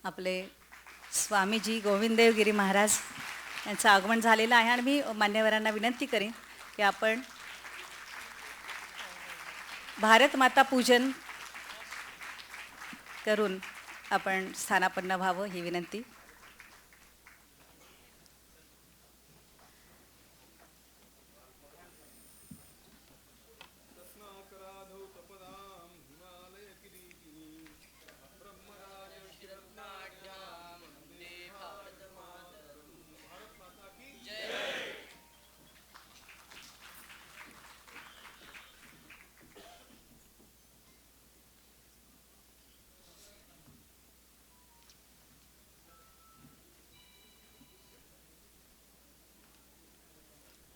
आपले स्वामीजी गोविंददेव गिरी महाराज यांचं आगमन झालेलं आहे आणि मी मान्यवरांना विनंती करेन की आपण भारत माता पूजन करून आपण स्थानापन्न व्हावं ही विनंती.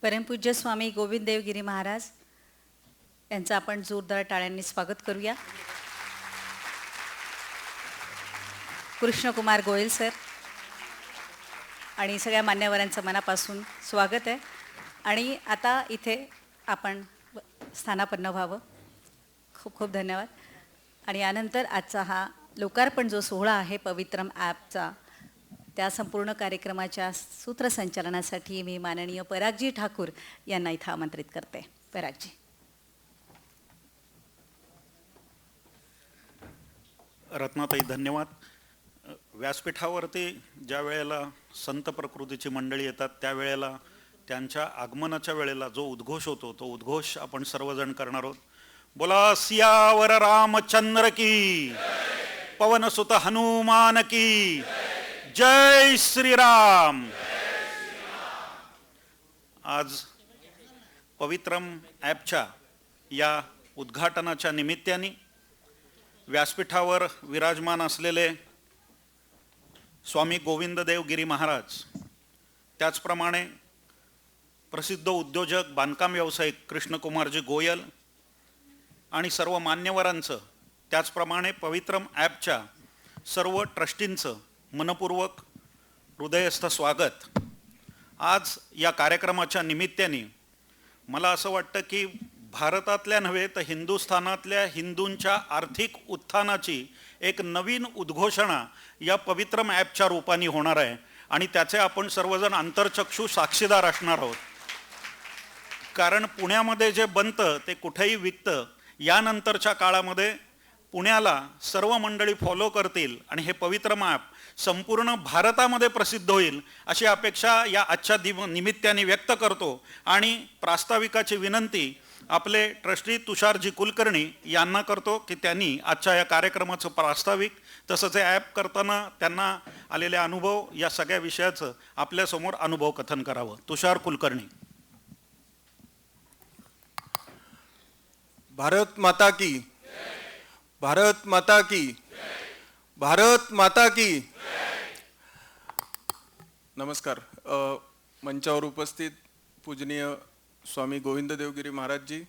परमपूज्य स्वामी गोविंददेव गिरी महाराज यांचं आपण जोरदार टाळ्यांनी स्वागत करूया. कृष्णकुमार गोयल सर आणि सगळ्या मान्यवरांचं मनापासून स्वागत आहे. आणि आता इथे आपण स्थानापन्न व्हावं. खूप खूप धन्यवाद. आणि यानंतर आजचा हा लोकार्पण जो सोहळा आहे पवित्रम ॲपचा, त्या संपूर्ण कार्यक्रमाच्या सूत्रसंचालनासाठी मी माननीय परागजी ठाकूर यांना इथं आमंत्रित करते. परागजी. रत्नाताई धन्यवाद. व्यासपीठावरती ज्या वेळेला संत प्रकृतीची मंडळी येतात त्यावेळेला त्यांच्या आगमनाच्या वेळेला जो उद्घोष होतो तो उद्घोष आपण सर्वजण करणार आहोत. बोला सियावर रामचंद्र की, पवनसुत हनुमान की, जय श्रीराम. आज पवित्रम ॲपच्या या उद्घाटनाच्या निमित्ताने व्यासपीठावर विराजमान असलेले स्वामी गोविंददेव गिरी महाराज, त्याचप्रमाणे प्रसिद्ध उद्योजक बांधकाम व्यावसायिक कृष्णकुमारजी गोयल आणि सर्व मान्यवरांचं, त्याचप्रमाणे पवित्रम ॲपच्या सर्व ट्रस्टींचं मनपूर्वक हृदयस्थ स्वागत. आज या कार्यक्रमाच्या निमित्ताने मला असं वाटतं की भारतातल्या नव्हे तर हिंदुस्थानातल्या हिंदूंच्या आर्थिक उत्थानाची एक नवीन उद्घोषणा या पवित्रम ॲपच्या रूपाने होणार आहे आणि त्याचे आपण सर्वजण आंतरचक्षू साक्षीदार असणार आहोत. कारण पुण्यामध्ये जे बनतं ते कुठेही विकतं. यानंतरच्या काळामध्ये पुण्याला सर्व मंडळी फॉलो करतील आणि हे पवित्रम ॲप संपूर्ण भारतामध्ये प्रसिद्ध होईल अशी अपेक्षा या आजच्या निमित्ताने व्यक्त करतो. आणि प्रास्ताविकाची विनंती आपले ट्रस्टी तुषारजी कुलकर्णी यांना करतो की त्यांनी आजच्या या कार्यक्रमाचं प्रास्ताविक तसंच हे ॲप करताना त्यांना आलेले अनुभव या सगळ्या विषयाचं आपल्यासमोर अनुभव कथन करावं. तुषार कुलकर्णी. भारत माता की, भारत माता की, भारत माता की. नमस्कार. मंचावर उपस्थित पूजनीय स्वामी गोविंददेवगिरी महाराजजी,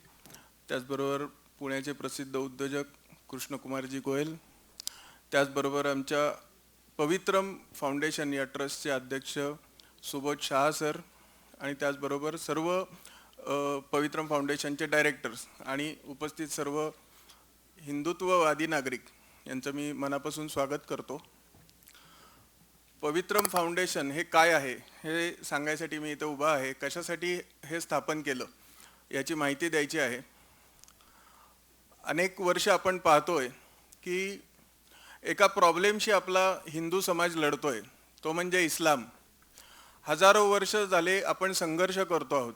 त्याचबरोबर पुण्याचे प्रसिद्ध उद्योजक कृष्णकुमारजी गोयल, त्याचबरोबर आमच्या पवित्रम फाउंडेशन या ट्रस्टचे अध्यक्ष सुबोध शहा सर आणि त्याचबरोबर सर्व पवित्रम फाउंडेशनचे डायरेक्टर्स आणि उपस्थित सर्व हिंदुत्ववादी नागरिक यांचं मी मनापासून स्वागत करतो. पवित्रम फाउंडेशन हे काय आहे हे सांगायसाठी मी इथे उभा आहे. कशासाठी हे स्थापन केलं याची माहिती द्यायची आहे. अनेक वर्ष आपण पाहतोय की एका प्रॉब्लेमशी आपला हिंदू समाज लढतोय, तो म्हणजे इस्लाम. हजारो वर्ष झाले आपण संघर्ष करतो आहोत.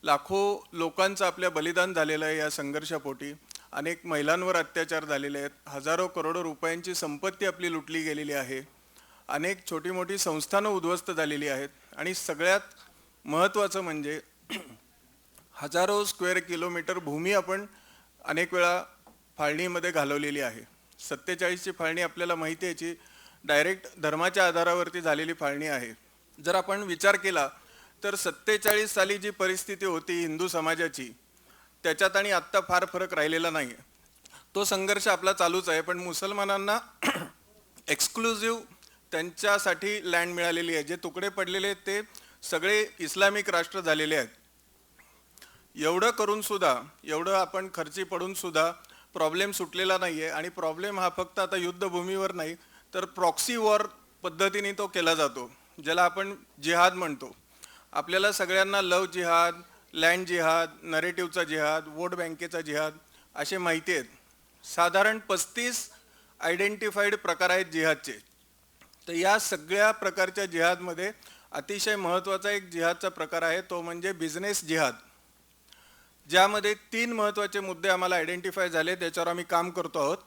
लाखो लोकांचं आपल्या बलिदान झालेलं आहे. या संघर्षापोटी अनेक महिलांवर अत्याचार झालेले आहेत. हजारो करोडो रुपयांची संपत्ती आपली लुटली गेलेली आहे. अनेक छोटी मोठी संस्थानं उद्ध्वस्त झालेली आहेत. आणि सगळ्यात महत्त्वाचं म्हणजे हजारो स्क्वेअर किलोमीटर भूमी आपण अनेक वेळा फाळणीमध्ये घालवलेली आहे. 47ची फाळणी आपल्याला माहिती आहे, याची डायरेक्ट धर्माच्या आधारावरती झालेली फाळणी आहे. जर आपण विचार केला तर 47 साली जी परिस्थिती होती हिंदू समाजाची त्याच्यात आणि आत्ता फार फरक राहिलेला नाही आहे. तो संघर्ष आपला चालूच आहे. पण मुसलमानांना एक्सक्लुझिव्ह त्यांच्यासाठी लँड मिळालेली आहे. जे तुकडे पडलेले आहेत ते सगळे इस्लामिक राष्ट्र झालेले आहेत. एवढं करून सुद्धा, एवढं आपण खर्ची पडून सुद्धा प्रॉब्लेम सुटलेला नाही आहे. आणि प्रॉब्लेम हा फक्त आता युद्धभूमीवर नाही तर प्रॉक्सी वॉर पद्धतीने तो केला जातो, ज्याला आपण जिहाद म्हणतो. आपल्याला सगळ्यांना लव जिहाद, लँड जिहाद, नरेटिव्हचा जिहाद, वोट बँकेचा जिहाद असे माहिती आहेत. साधारण 35 आयडेंटिफाईड प्रकार आहेत जिहादचे. तर या सगळ्या प्रकारच्या जिहादमध्ये अतिशय महत्त्वाचा एक जिहादचा प्रकार आहे, तो म्हणजे बिझनेस जिहाद, ज्यामध्ये 3 महत्त्वाचे मुद्दे आम्हाला आयडेंटिफाय झाले, त्याच्यावर आम्ही काम करतो आहोत.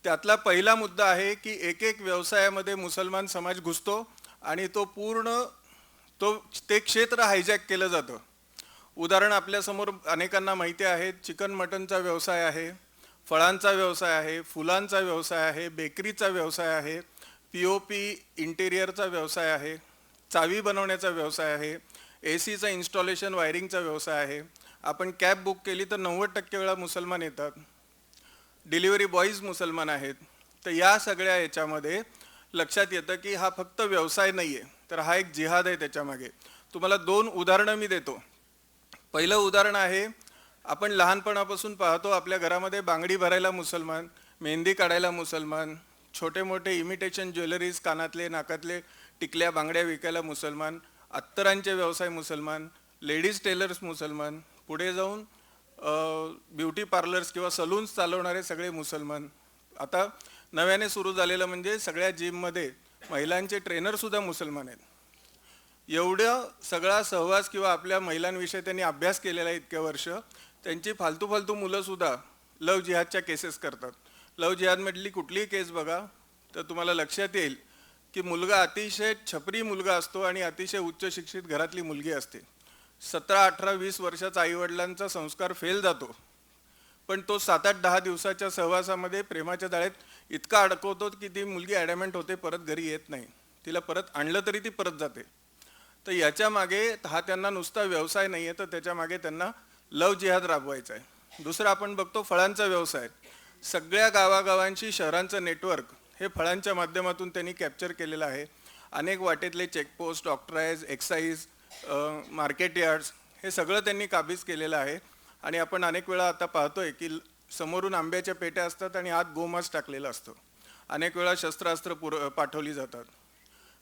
त्यातला पहिला मुद्दा आहे की एक एक व्यवसायामध्ये मुसलमान समाज घुसतो आणि ते क्षेत्र हायजॅक केलं जातं. उदाहरण आपल्यासमोर अनेकांना माहिती आहे, चिकन मटनचा व्यवसाय आहे, फळांचा व्यवसाय आहे, फुलांचा व्यवसाय आहे, बेकरीचा व्यवसाय आहे, POP इंटेरियरचा व्यवसाय आहे, चावी बनवण्याचा व्यवसाय आहे, AC इन्स्टॉलेशन वायरिंगचा व्यवसाय आहे. आपण कॅब बुक केली तर 90% वेळा मुसलमान येतात. डिलिव्हरी बॉईज मुसलमान आहेत. तर या सगळ्या याच्यामध्ये लक्षात येतं की हा फक्त व्यवसाय नाही आहे, तर हा एक जिहाद आहे त्याच्यामागे. तुम्हाला 2 उदाहरणं मी देतो. पहिलं उदाहरण आहे, आपण लहानपणापासून पाहतो आपल्या घरामध्ये बांगडी भरायला मुसलमान, मेहंदी काढायला मुसलमान, छोटे मोठे इमिटेशन ज्वेलरीज, कानातले नाकातले टिकल्या बांगड्या विकायला मुसलमान, अत्तरांचे व्यवसाय मुसलमान, लेडीज टेलर्स मुसलमान, पुढे जाऊन ब्युटी पार्लर्स किंवा सलून्स चालवणारे सगळे मुसलमान. आता नव्याने सुरू झालेलं म्हणजे सगळ्या जिममध्ये महिलांचे ट्रेनरसुद्धा मुसलमान आहेत. एवढं सगळा सहवास किंवा आपल्या महिलांविषयी त्यांनी अभ्यास केलेला आहे इतक्या वर्ष, त्यांची फालतू मुलंसुद्धा लव जिहादच्या केसेस करतात. लव जिहादमधली कुठलीही केस बघा तर तुम्हाला लक्षात येईल की मुलगा अतिशय छपरी मुलगा असतो आणि अतिशय उच्च शिक्षित घरातली मुलगी असते. 17, 18, 20 वर्षाचा आईवडिलांचा संस्कार फेल जातो, पण तो 7, 8, 10 दिवसाच्या सहवासामध्ये प्रेमाच्या जाळ्यात इतका अडकवतो की ती मुलगी ॲडॅमेंट होते, परत घरी येत नाही. तिला परत आणलं तरी ती परत जाते. तर याच्या मागे हा त्यांना नुसता व्यवसाय नाही आहे, तर त्याच्या मागे त्यांना लव जिहाद राबवायचा आहे. दुसरं आपण बघतो फळांचा व्यवसाय. सगळ्या गावागावांशी शहरांचं नेटवर्क हे फळांच्या माध्यमातून त्यांनी कॅप्चर केलेलं आहे. अनेक वाटेतले चेकपोस्ट, ऑक्ट्राईज, एक्साईज, मार्केट यार्ड्स हे सगळं त्यांनी काबीज केलेलं आहे. आणि आपण अनेक वेळा आता पाहतोय की समोरून आंब्याच्या पेट्या असतात आणि आत गोमांस टाकलेलं असतं. अनेक वेळा शस्त्रास्त्र पाठवली जातात.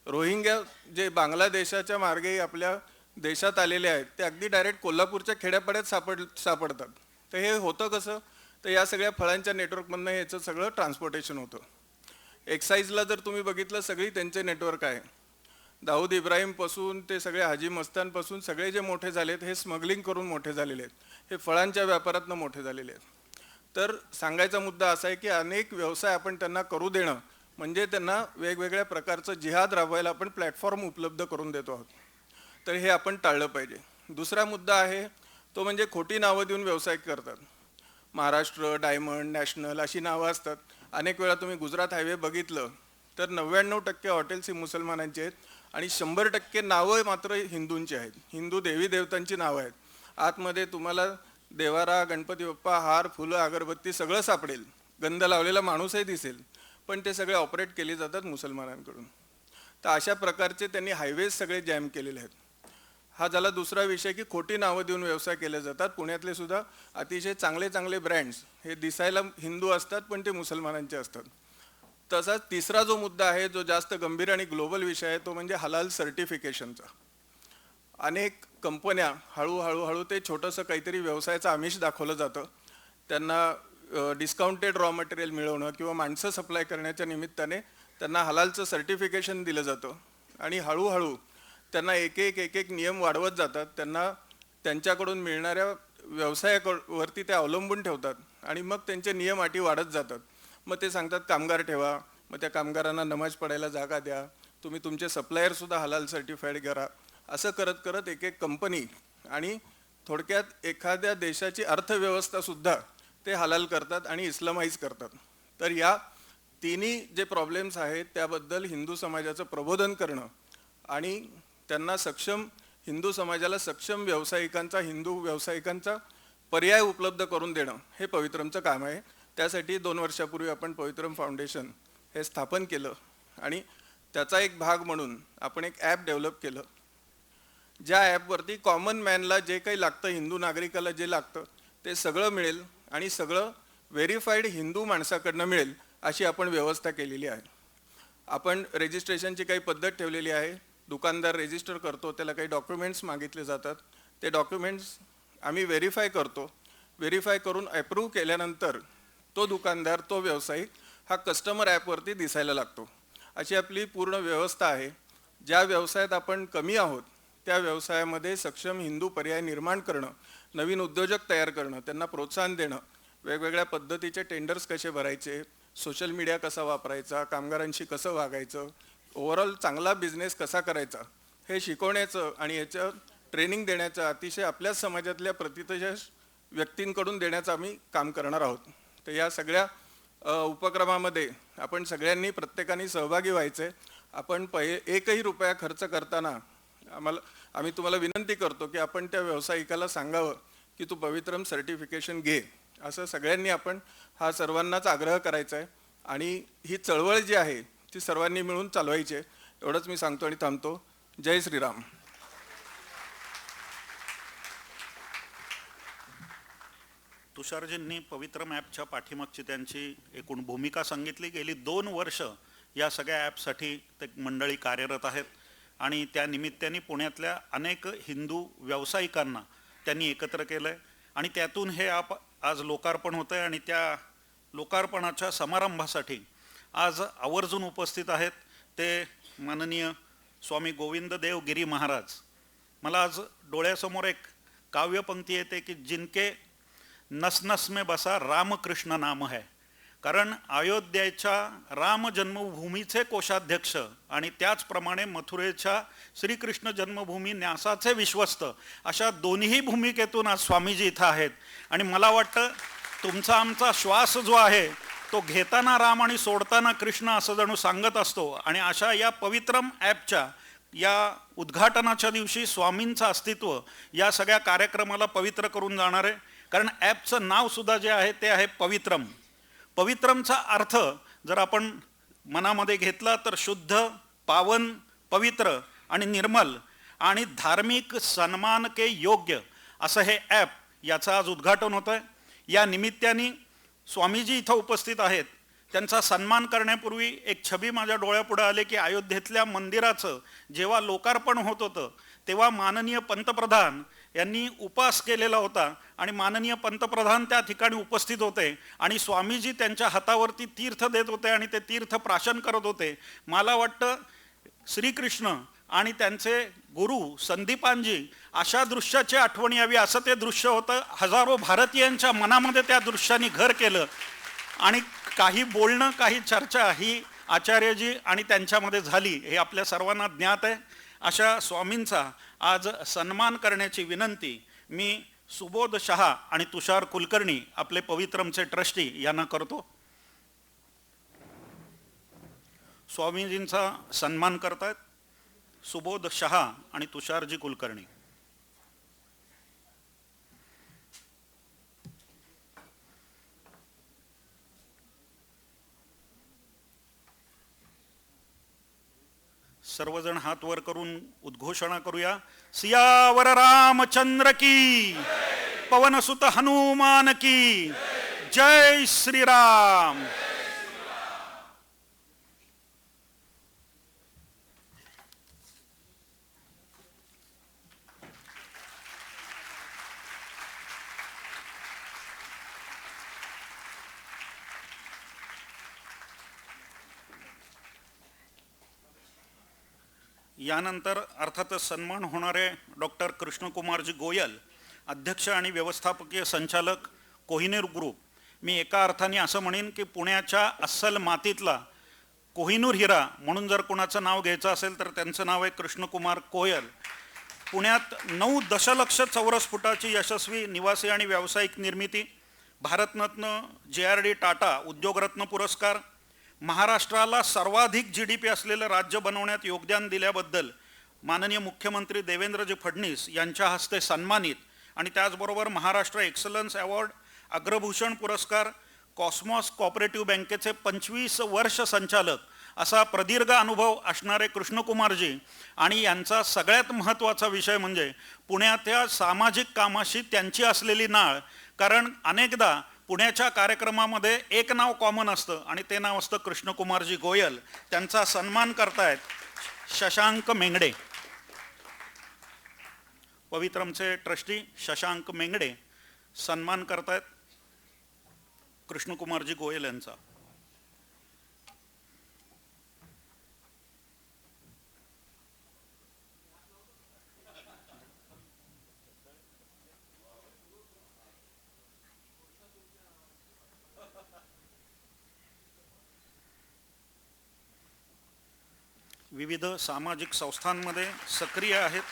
रोहिंग्या जे बांगलादेशाच्या मार्गे आपल्या देशात आलेले आहेत, ते अगदी डायरेक्ट कोल्हापूरच्या खेड्यापाड्यात सापडतात. तर हे होतं कसं, तर या सगळ्या फळांच्या नेटवर्कमधनं ह्याचं सगळं ट्रान्सपोर्टेशन होतं. एक्साईजला जर तुम्ही बघितलं, सगळी त्यांचे नेटवर्क आहे. दाऊद इब्राहिमपासून ते सगळे हाजी मस्तानपासून सगळे जे मोठे झालेत हे स्मगलिंग करून मोठे झालेले आहेत, हे फळांच्या व्यापारातनं मोठे झालेले आहेत. तर सांगायचा मुद्दा असा आहे की अनेक व्यवसाय आपण त्यांना करू देणं म्हणजे त्यांना वेगवेगळ्या प्रकारचं जिहाद राबवायला आपण प्लॅटफॉर्म उपलब्ध करून देतो आहोत. तर हे आपण टाळलं पाहिजे. दुसरा मुद्दा आहे तो म्हणजे खोटी नावं देऊन व्यवसाय करतात. महाराष्ट्र, डायमंड, नॅशनल अशी नावं असतात. अनेक वेळा तुम्ही गुजरात हायवे बघितलं तर 99% हॉटेल्स ही मुसलमानांची आहेत आणि 100% नावं मात्र हिंदूंची आहेत. हिंदू देवी देवतांची नावं आहेत. आतमध्ये तुम्हाला देवारा, गणपती बाप्पा, हार, फुलं, अगरबत्ती सगळं सापडेल. गंध लावलेला माणूसही दिसेल, पण ते सगळे ऑपरेट केले जातात मुसलमानांकडून. तर अशा प्रकारचे त्यांनी हायवेज सगळे जॅम केलेले आहेत. हा झाला दुसरा विषय की खोटी नावं देऊन व्यवसाय केले जातात. पुण्यातले सुद्धा अतिशय चांगले ब्रँड्स हे दिसायला हिंदू असतात पण ते मुसलमानांचे असतात. तसाच तिसरा जो मुद्दा आहे, जो जास्त गंभीर आणि ग्लोबल विषय आहे, तो म्हणजे हलाल सर्टिफिकेशनचा. अनेक कंपन्या हळूहळू ते छोटंसं काहीतरी व्यवसायाचं आमिष दाखवलं जातं. त्यांना डिस्काउंटेड रॉ मटेरियल मिळवणं किंवा माणसं सप्लाय करण्याच्या निमित्ताने त्यांना हलालचं सर्टिफिकेशन दिलं जातं आणि हळूहळू त्यांना एक एक नियम वाढवत जातात. त्यांना त्यांच्याकडून मिळणाऱ्या व्यवसायावरती ते अवलंबून ठेवतात आणि मग त्यांचे नियम अटी वाढत जातात. मग ते सांगतात कामगार ठेवा, मग त्या कामगारांना नमाज पडायला जागा द्या, तुम्ही तुमचे सप्लायरसुद्धा हलाल सर्टिफाईड करा. असं करत करत एक कंपनी आणि थोडक्यात एखाद्या देशाची अर्थव्यवस्थासुद्धा ते हलाल करतात आणि इस्लामाइज करतात. तर या तिन्ही जे प्रॉब्लेम्स आहेत त्याबद्दल हिंदू समाजाचं प्रबोधन करणं आणि त्यांना हिंदू समाजाला सक्षम हिंदू व्यावसायिकांचा पर्याय उपलब्ध करून देणं हे पवित्रमचं काम आहे. त्यासाठी 2 वर्षापूर्वी आपण पवित्रम फाउंडेशन हे स्थापन केलं आणि त्याचा एक भाग म्हणून आपण एक ॲप डेव्हलप केलं. ज्या ॲपवरती कॉमन मॅनला जे काही लागतं, हिंदू नागरिकाला जे लागतं ते सगळं मिळेल आणि सगळं व्हेरीफाईड हिंदू माणसाकडनं मिळेल अशी आपण व्यवस्था केलेली आहे. आपण रजिस्ट्रेशनची काही पद्धत ठेवलेली आहे. दुकानदार रजिस्टर करतो, त्याला काही डॉक्युमेंट्स मागितले जातात. ते डॉक्युमेंट्स आम्ही व्हेरीफाय करतो. व्हेरीफाय करून अप्रूव्ह केल्यानंतर तो दुकानदार, तो व्यावसायिक हा कस्टमर ॲपवरती दिसायला लागतो. अशी आपली पूर्ण व्यवस्था आहे. ज्या व्यवसायात आपण कमी आहोत त्या व्यवसायामध्ये सक्षम हिंदू पर्याय निर्माण करणं, नवीन उद्योजक तयार करणं, त्यांना प्रोत्साहन देणं, वेगवेगळ्या पद्धतीचे टेंडर्स कसे भरायचे, सोशल मीडिया कसा वापरायचा, कामगारांशी कसं वागायचं, ओव्हरऑल चांगला बिझनेस कसा करायचा हे शिकवण्याचं आणि याचं ट्रेनिंग देण्याचं अतिशय आपल्याच समाजातल्या प्रतिष्ठित व्यक्तींकडून देण्याचं आम्ही काम करणार आहोत. तर या सगळ्या उपक्रमामध्ये आपण सगळ्यांनी प्रत्येकाने सहभागी व्हायचं आहे. आपण एकही रुपया खर्च करताना आम्ही तुम्हाला विनंती करतो की आपण त्या व्यावसायिकाला सांगावं की तू पवित्रम सर्टिफिकेशन घे, असं सगळ्यांनी आपण हा सर्वांनाच आग्रह करायचा आहे. आणि ही चळवळ जी आहे ती सर्वांनी मिळून चालवायची आहे. एवढंच मी सांगतो आणि थांबतो. जय श्रीराम. तुषारजींनी पवित्रम ॲपच्या पाठीमागची त्यांची एकूण भूमिका सांगितली. गेली 2 वर्ष या सगळ्या ॲपसाठी ते मंडळी कार्यरत आहेत आणि त्या निमित्ताने पुण्यातल्या अनेक हिंदू व्यावसायिकांना त्यांनी एकत्र केलं आहे आणि त्यातून हे ॲप आज लोकार्पण होतं आहे. आणि त्या लोकार्पणाच्या समारंभासाठी आज आवर्जून उपस्थित आहेत ते माननीय स्वामी गोविंददेव गिरी महाराज. मला आज डोळ्यासमोर एक काव्यपंक्ती येते की जिनके नस नस में बसा रामकृष्ण नाम है. कारण अयोध्येच्या राम जन्मभूमीचे कोषाध्यक्ष आणि त्याचप्रमाणे मथुरेच्या श्रीकृष्ण जन्मभूमी न्यासाचे विश्वस्त अशा दोन्ही भूमिकेतून आज स्वामीजी इथं आहेत. आणि मला वाटतं तुमचा आमचा श्वास जो आहे तो घेताना राम आणि सोडताना कृष्ण असं जणू सांगत असतो. आणि अशा या पवित्रम ॲपच्या या उद्घाटनाच्या दिवशी स्वामींचं अस्तित्व या सगळ्या कार्यक्रमाला पवित्र करून जाणार आहे. कारण ॲपचं नाव सुद्धा जे आहे ते आहे पवित्रम. पवित्रमचा अर्थ जर आपण मनामध्ये घेतला तर शुद्ध, पावन, पवित्र आणि निर्मल आणि धार्मिक सन्मान के योग्य असं हे ॲप याचं आज उद्घाटन होतं आहे. या निमित्ताने स्वामीजी इथं उपस्थित आहेत. त्यांचा सन्मान करण्यापूर्वी एक छबी माझ्या डोळ्यापुढे आले की अयोध्येतल्या मंदिराचं जेव्हा लोकार्पण होत होतं तेव्हा माननीय पंतप्रधान यांनी उपास केलेला होता आणि माननीय पंतप्रधान त्या ठिकाणी उपस्थित होते आणि स्वामीजी त्यांच्या हातावरती तीर्थ देत होते आणि ते तीर्थ प्राशन करत होते. मला वाटतं श्रीकृष्ण आणि त्यांचे गुरु संदीपानजी अशा दृश्याची आठवण यावी असं ते दृश्य होतं. हजारो भारतीयांच्या मनामध्ये त्या दृश्याने घर केलं आणि काही बोलणं, काही चर्चा ही आचार्यजी आणि त्यांच्यामध्ये झाली हे आपल्या सर्वांना ज्ञात आहे. अशा स्वामींचा आज सन्मान करण्याची विनंती मी सुबोध शहा आणि तुषार कुलकर्णी आपले पवित्रमचे ट्रस्टी यांना करतो. स्वामीजींचा सन्मान करतायत सुबोध शहा आणि तुषारजी कुलकर्णी. सर्वजण हात वर करून उद्घोषणा करूया. सियावर रामचंद्र की, पवनसुत हनुमान की, जय श्रीराम. यानंतर अर्थातच सन्मान होणारे डॉक्टर कृष्णकुमारजी गोयल, अध्यक्ष आणि व्यवस्थापकीय संचालक कोहिनूर ग्रुप. मी एका अर्थाने असं म्हणेन की पुण्याच्या अस्सल मातीतला कोहिनूर हिरा म्हणून जर कोणाचं नाव घ्यायचं असेल तर त्यांचं नाव आहे कृष्णकुमार कोयल. पुण्यात 9 दशलक्ष चौरस फुटाची यशस्वी निवासी आणि व्यावसायिक निर्मिती, भारतरत्न JRD टाटा उद्योगरत्न पुरस्कार, महाराष्ट्राला सर्वाधिक GDP असलेलं राज्य बनवण्यात योगदान दिल्याबद्दल माननीय मुख्यमंत्री देवेंद्रजी फडणवीस यांच्या हस्ते सन्मानित आणि त्याचबरोबर महाराष्ट्र एक्सलन्स अवॉर्ड, अग्रभूषण पुरस्कार, कॉस्मॉस कोऑपरेटिव्ह बँकेचे 25 वर्ष संचालक असा प्रदीर्घ अनुभव असणारे कृष्णकुमारजी आणि यांचा सगळ्यात महत्त्वाचा विषय म्हणजे पुण्याच्या सामाजिक कामाशी त्यांची असलेली नाळ. कारण अनेकदा पुण्याच्या कार्यक्रमामध्ये एक नाव कॉमन असतं आणि ते नाव असतं कृष्णकुमारजी गोयल. त्यांचा सन्मान करतायत शशांक मेंगडे. पवित्रमचे ट्रस्टी शशांक मेंगडे सन्मान करतायत कृष्णकुमारजी गोयल यांचा. विविध सामाजिक संस्थांमध्ये सक्रिय आहेत.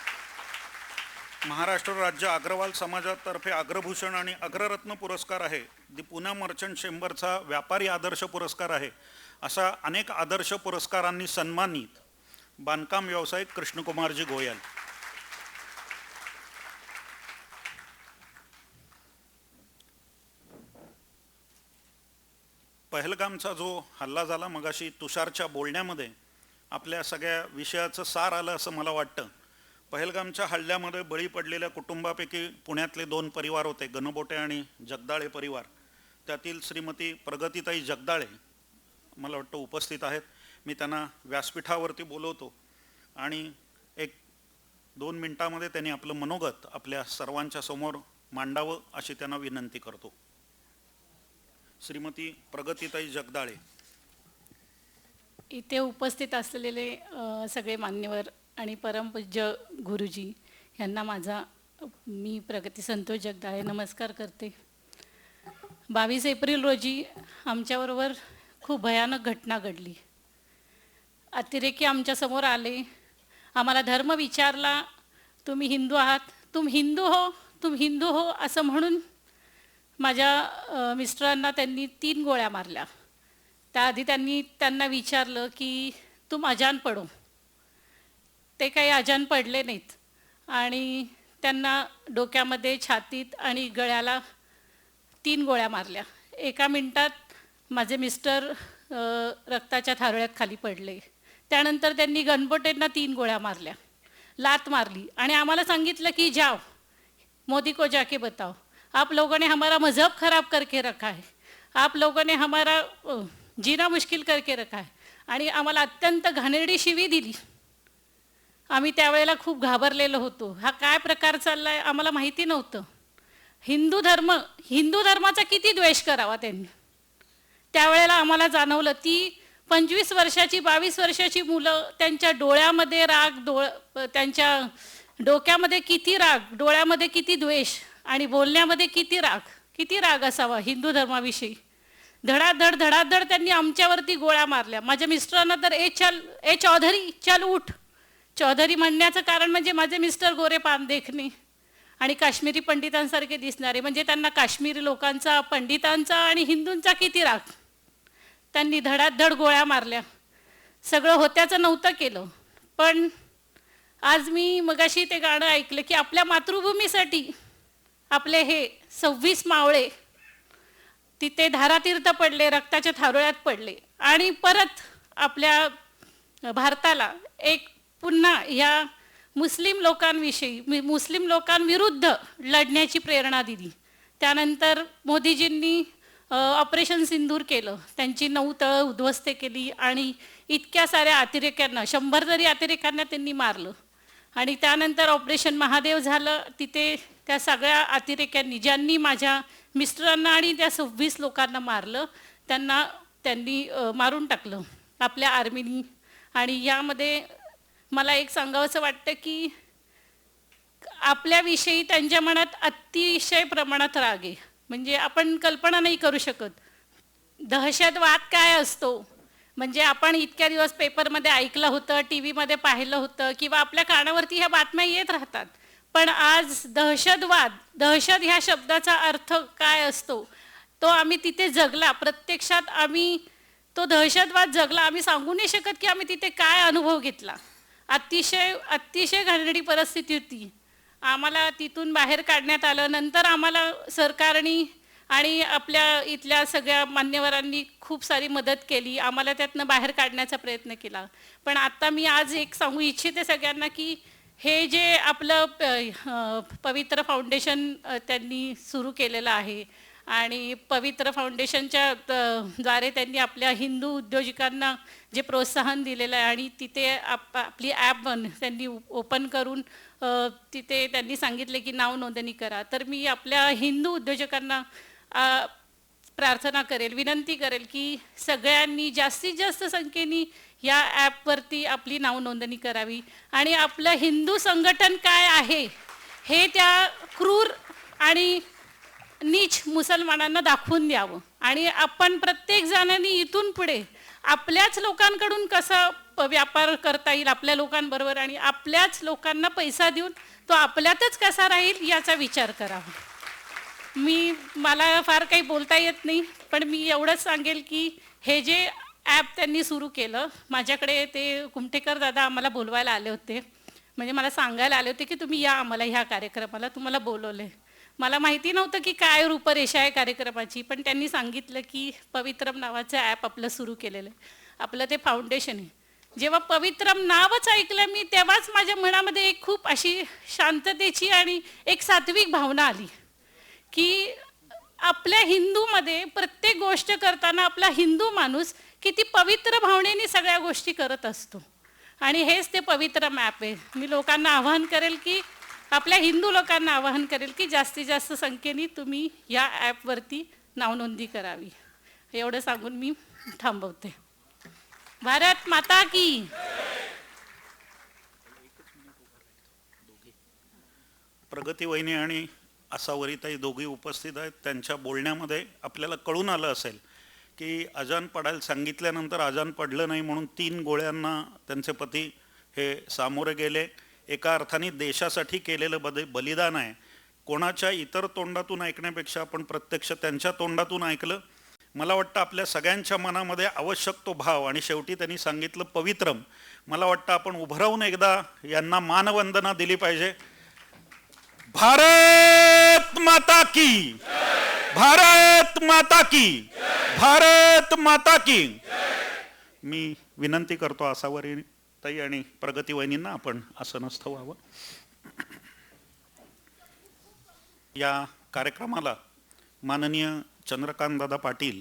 महाराष्ट्र राज्य अग्रवाल समाजातर्फे अग्रभूषण आणि अग्ररत्न पुरस्कार आहे. दि पुणे मर्चंट चेंबरचा व्यापारी आदर्श पुरस्कार आहे. अशा अनेक आदर्श पुरस्कारांनी सन्मानित बांधकाम व्यावसायिक कृष्णकुमारजी गोयल. पहलगामचा जो हल्ला झाला मगाशी तुषारच्या बोलण्यामध्ये आपल्या सगळ्या विषयाचं सार आलं असं मला वाटतं. पहलगामच्या हल्ल्यामध्ये बळी पडलेल्या कुटुंबापैकी पुण्यातले 2 परिवार होते, गणबोटे आणि जगदाळे परिवार. त्यातील श्रीमती प्रगतीताई जगदाळे मला वाटतं उपस्थित आहेत. मी त्यांना व्यासपीठावरती बोलवतो आणि 1-2 मिनिटांमध्ये त्यांनी आपलं मनोगत आपल्या सर्वांच्या समोर मांडावं अशी त्यांना विनंती करतो. श्रीमती प्रगतीताई जगदाळे. इथे उपस्थित असलेले सगळे मान्यवर आणि परमपूज्य गुरुजी यांना मी प्रगती संतोष जगदाळे नमस्कार करते. 22 एप्रिल रोजी आमच्याबरोबर खूप भयानक घटना घडली. अतिरेकी आमच्यासमोर आले, आम्हाला धर्म विचारला, तुम्ही हिंदू आहात, तुम हिंदू हो असं म्हणून माझ्या मिस्टरांना त्यांनी 3 गोळ्या मारल्या. त्याआधी त्यांना विचारलं की तुम अजान पडो. ते काही अजान पडले नाहीत आणि त्यांना डोक्यामध्ये, छातीत आणि गळ्याला 3 गोळ्या मारल्या. 1 मिनिटात माझे मिस्टर रक्ताच्या थारोळ्यात खाली पडले. त्यानंतर त्यांनी गणबोटेंना 3 गोळ्या मारल्या, लात मारली आणि आम्हाला सांगितलं की जाओ मोदी को जाके बताओ, आप लोगों ने हमारा मज़हब खराब करके रखा है, आप लोगों ने हमारा जीना मुश्किल करके रखा है. आणि आम्हाला अत्यंत घाणेरडी शिवी दिली. आम्ही त्यावेळेला खूप घाबरलेलो होतो. हा काय प्रकार चालला आहे आम्हाला माहिती नव्हतं. हिंदू धर्माचा किती द्वेष करावा त्यांनी. त्यावेळेला आम्हाला जाणवलं ती 25 वर्षाची 22 वर्षाची मुलं, त्यांच्या डोळ्यामध्ये राग, त्यांच्या डोक्यामध्ये किती राग, डोळ्यामध्ये किती द्वेष आणि बोलण्यामध्ये किती राग असावा हिंदू धर्माविषयी. धडाधड त्यांनी आमच्यावरती गोळ्या मारल्या. माझ्या मिस्टरांना तर ए चौधरी चल उठ. चौधरी म्हणण्याचं कारण म्हणजे माझे मिस्टर गोरे पान देखणे आणि काश्मीरी पंडितांसारखे दिसणारे, म्हणजे त्यांना काश्मीरी लोकांचा, पंडितांचा आणि हिंदूंचा किती राग. त्यांनी धडाधड गोळ्या मारल्या. सगळं होत्याचं नव्हतं केलं. पण आज मी मगाशी ते गाणं ऐकलं की आपल्या मातृभूमीसाठी आपले हे 26 मावळे तिथे धारातीर्थ पडले, रक्ताच्या थारोळ्यात पडले आणि परत आपल्या भारताला एक पुन्हा ह्या मुस्लिम लोकांविरुद्ध लढण्याची प्रेरणा दिली. त्यानंतर मोदीजींनी ऑपरेशन सिंदूर केलं, त्यांची 9 तळं उद्ध्वस्त केली आणि इतक्या साऱ्या अतिरेक्यांना, 100 तरी अतिरेक्यांना त्यांनी मारलं. आणि त्यानंतर ऑपरेशन महादेव झालं. तिथे त्या सगळ्या अतिरेक्यांनी, ज्यांनी माझ्या मिस्टरांना आणि त्या 26 लोकांना मारलं, त्यांनी मारून टाकलं आपल्या आर्मीनी. आणि यामध्ये मला एक सांगावंसं वाटतं की आपल्याविषयी त्यांच्या मनात अतिशय प्रमाणात राग आहे. म्हणजे आपण कल्पना नाही करू शकत दहशतवाद काय असतो. म्हणजे आपण इतक्या दिवस पेपरमध्ये ऐकलं होतं, टी व्हीमध्ये पाहिलं होतं किंवा आपल्या कानावरती ह्या बातम्या येत राहतात. पण आज दहशत ह्या शब्दाचा अर्थ काय असतो तो आम्ही तिथे जगला. प्रत्यक्षात आम्ही तो दहशतवाद जगला. आम्ही सांगू नाही शकत की आम्ही तिथे काय अनुभव घेतला. अतिशय घाणेरडी परिस्थिती होती. आम्हाला तिथून बाहेर काढण्यात आलं. नंतर आम्हाला सरकारने आणि आपल्या इथल्या सगळ्या मान्यवरांनी खूप सारी मदत केली. आम्हाला त्यातनं बाहेर काढण्याचा प्रयत्न केला. पण आता मी आज एक सांगू इच्छिते सगळ्यांना की हे जे आपलं पवित्र फाउंडेशन त्यांनी सुरू केलेलं आहे आणि पवित्र फाउंडेशनच्या द्वारे त्यांनी आपल्या हिंदू उद्योजकांना जे प्रोत्साहन दिलेलं आहे आणि तिथे आपली ॲप त्यांनी ओपन करून तिथे त्यांनी सांगितले की नाव नोंदणी करा. तर मी आपल्या हिंदू उद्योजकांना प्रार्थना करेल, विनंती करेल की सगळ्यांनी जास्तीत जास्त संख्येने या ॲपवरती आपली नाव नोंदणी करावी आणि आपलं हिंदू संघटन काय आहे हे त्या क्रूर आणि नीच मुसलमानांना दाखवून द्यावं. आणि आपण प्रत्येक जणांनी इथून पुढे आपल्याच लोकांकडून कसा व्यापार करता येईल आपल्या लोकांबरोबर आणि आपल्याच लोकांना पैसा देऊन तो आपल्यातच कसा राहील याचा विचार करावा. मला फार काही बोलता येत नाही, पण मी एवढंच सांगेल की हे जे ॲप त्यांनी सुरू केलं, माझ्याकडे ते कुमठेकर दादा आम्हाला बोलवायला आले होते, म्हणजे मला सांगायला आले होते की तुम्ही या आम्हाला ह्या कार्यक्रमाला, तुम्हाला बोलवले. मला माहिती नव्हतं की काय रूपरेषा आहे कार्यक्रमाची, पण त्यांनी सांगितलं की पवित्रम नावाचं ॲप आपलं सुरू केलेलं आहे, आपलं ते फाउंडेशन आहे. जेव्हा पवित्रम नावच ऐकलं मी, तेव्हाच माझ्या मनामध्ये एक खूप अशी शांततेची आणि एक सात्विक भावना आली की आपल्या हिंदूमध्ये प्रत्येक गोष्ट करताना आपला हिंदू माणूस किती पवित्र भावनेने सगळ्या गोष्टी करत असतो. आणि हेच ते पवित्रम ॲप आहे. मी लोकांना आवाहन करेल की आपल्या हिंदू लोकांना आवाहन करेल की जास्तीत जास्त संख्येने तुम्ही या ॲपवरती नावनोंदणी करावी. एवढं सांगून मी थांबवते. भारत माता की. प्रगती वहिनी आणि आसावरीताई दोघी उपस्थित आहेत. त्यांच्या बोलण्यामध्ये आपल्याला कळून आलं असेल की अजान पडायला सांगितल्यानंतर अजान पडलं नाही म्हणून 3 गोळ्यांना त्यांचे पती हे सामोरे गेले. एका अर्थाने देशासाठी केलेलं बलिदान आहे. कोणाच्या इतर तोंडातून ऐकण्यापेक्षा आपण प्रत्यक्ष त्यांच्या तोंडातून ऐकलं. मला वाटतं आपल्या सगळ्यांच्या मनामध्ये आवश्यक तो भाव, आणि शेवटी त्यांनी सांगितलं पवित्रम. मला वाटतं आपण उभं राहून एकदा यांना मानवंदना दिली पाहिजे. भारत माता की, भारत माता की, भारत माता की. मी विनंती करतो आसावरी ताई आणि प्रगती वहिनींना आपण आसनस्थ व्हावं. या कार्यक्रमाला माननीय चंद्रकांतदादा पाटील,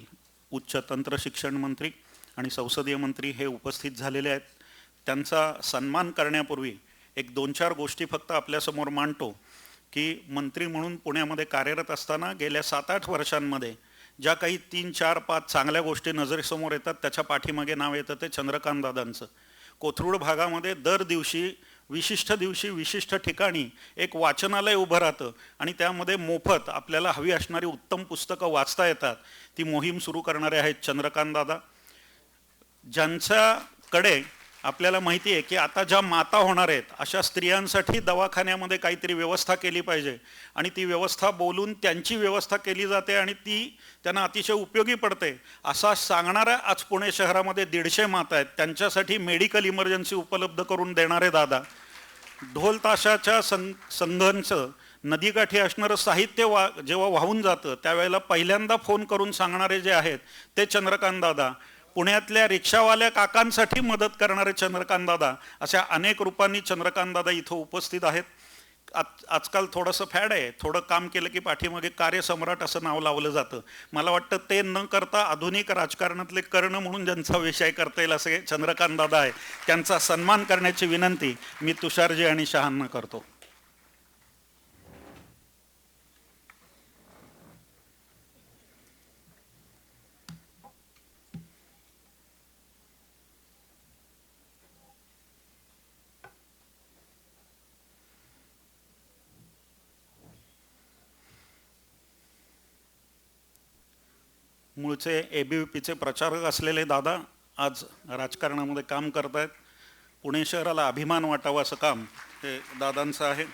उच्च तंत्र शिक्षण मंत्री आणि संसदीय मंत्री हे उपस्थित झालेले आहेत. त्यांचा सन्मान करण्यापूर्वी एक 2-4 गोष्टी फक्त आपल्यासमोर मांडतो की मंत्री म्हणून पुण्यामध्ये कार्यरत असताना गेल्या 7-8 वर्षांमध्ये ज्या काही 3, 4, 5 चांगल्या गोष्टी नजरेसमोर येतात त्याच्या पाठीमागे नाव येतं ते चंद्रकांतदादांचं. कोथरूड भागामध्ये दर दिवशी विशिष्ट ठिकाणी एक वाचनालय उभं राहतं आणि त्यामध्ये मोफत आपल्याला हवी असणारी उत्तम पुस्तकं वाचता येतात. ती मोहीम सुरू करणारे आहेत चंद्रकांतदादा, ज्यांच्याकडे आपल्याला माहिती आहे की आता ज्या माता होणार आहेत अशा स्त्रियांसाठी दवाखान्यामध्ये काहीतरी व्यवस्था केली पाहिजे आणि ती व्यवस्था बोलून त्यांची व्यवस्था केली जाते आणि ती त्यांना अतिशय उपयोगी पडते असा सांगणाऱ्या आज पुणे शहरामध्ये 150 माता आहेत. त्यांच्यासाठी मेडिकल इमर्जन्सी उपलब्ध करून देणारे दादा, ढोल ताशाच्या संघांचं नदीकाठी असणारं साहित्य जेव्हा वाहून जातं त्यावेळेला पहिल्यांदा फोन करून सांगणारे जे आहेत ते चंद्रकांतदादा, पुण्यातल्या रिक्षावाल्या काकांसाठी मदत करणारे चंद्रकांतदादा, अशा अनेक रूपांनी चंद्रकांतदादा इथं उपस्थित आहेत. आजकाल थोडंसं फॅड आहे, थोडं काम केलं की पाठीमागे कार्यसम्राट असं नाव लावलं जातं. मला वाटतं ते न करता आधुनिक राजकारणातले कर्ण म्हणून ज्यांचा विषय करता येईल असे चंद्रकांतदादा आहे. त्यांचा सन्मान करण्याची विनंती मी तुषारजी आणि शहांना करतो. मूळचे ABVPचे प्रचारक असलेले दादा आज राजकारणामध्ये काम करत आहेत. पुणे शहराला अभिमान वाटावा असं काम हे दादांचं आहे.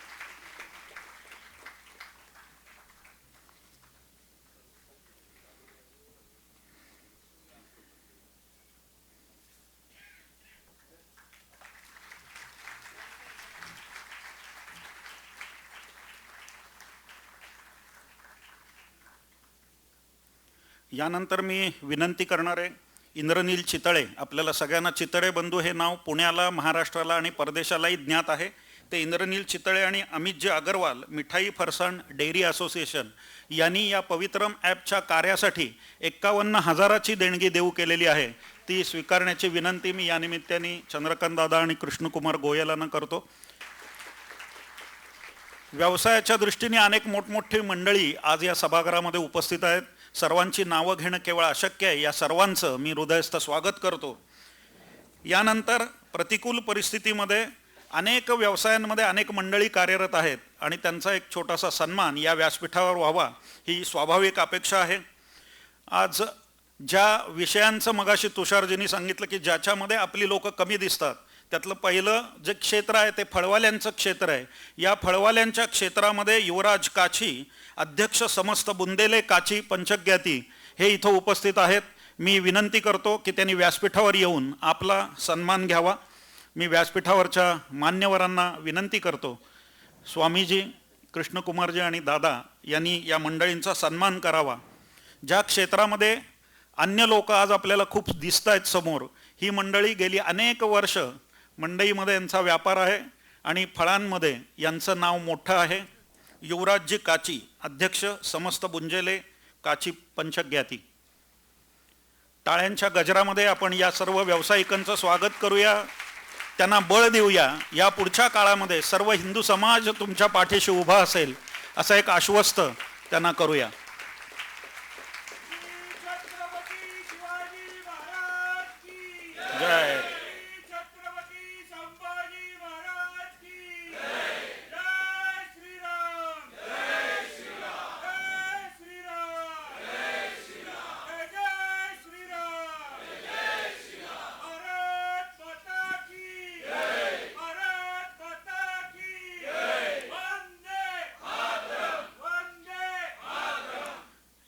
यानंतर मी विनंती करणार आहे इंद्रनील चितळे. आपल्याला सगळ्यांना चितळे बंधू हे नाव पुण्याला, महाराष्ट्राला आणि परदेशालाही ज्ञात आहे. ते इंद्रनील चितळे आणि अमितजी अगरवाल मिठाई फरसाण डेअरी असोसिएशन यांनी या पवित्रम ॲपच्या कार्यासाठी 51,000ची देणगी देऊ केलेली आहे, ती स्वीकारण्याची विनंती मी या निमित्ताने चंद्रकांत दादा आणि कृष्णकुमार गोयल यांना करतो. व्यवसायाच्या दृष्टीने अनेक मोठमोठी मंडळी आज या सभागृहामध्ये उपस्थित आहेत. सर्वांची नावं घेणं केवळ अशक्य आहे. या सर्वांचं मी हृदयस्थ स्वागत करतो. यानंतर प्रतिकूल परिस्थितीमध्ये अनेक व्यवसायांमध्ये अनेक मंडळी कार्यरत आहेत आणि त्यांचा एक छोटासा सन्मान या व्यासपीठावर व्हावा ही स्वाभाविक अपेक्षा आहे. आज ज्या विषयांचं मगाशी तुषारजींनी सांगितलं की ज्याच्यामध्ये आपली लोकं कमी दिसतात, त्यातलं पहिलं जे क्षेत्र आहे ते फळवाल्यांचं क्षेत्र आहे. या फळवाल्यांच्या क्षेत्रामध्ये युवराज काची, अध्यक्ष समस्त बुंदेले काची पंचज्ञाती हे इथं उपस्थित आहेत. मी विनंती करतो की त्यांनी व्यासपीठावर येऊन आपला सन्मान घ्यावा. मी व्यासपीठावरच्या मान्यवरांना विनंती करतो, स्वामीजी, कृष्णकुमारजी आणि दादा यांनी या मंडळींचा सन्मान करावा. ज्या क्षेत्रामध्ये अन्य लोक आज आपल्याला खूप दिसत आहेत समोर, ही मंडळी गेली अनेक वर्ष मंडईमध्ये यांचा व्यापार आहे आणि फळांमध्ये यांचं नाव मोठं आहे. युवराजजी काची, अध्यक्ष समस्त बुंजेले काची पंचज्ञाती. टाळ्यांच्या गजरामध्ये आपण या सर्व व्यावसायिकांचं स्वागत करूया, त्यांना बळ देऊया. या पुढच्या काळामध्ये सर्व हिंदू समाज तुमच्या पाठीशी उभा असेल असं एक आश्वस्त त्यांना करूया. जय.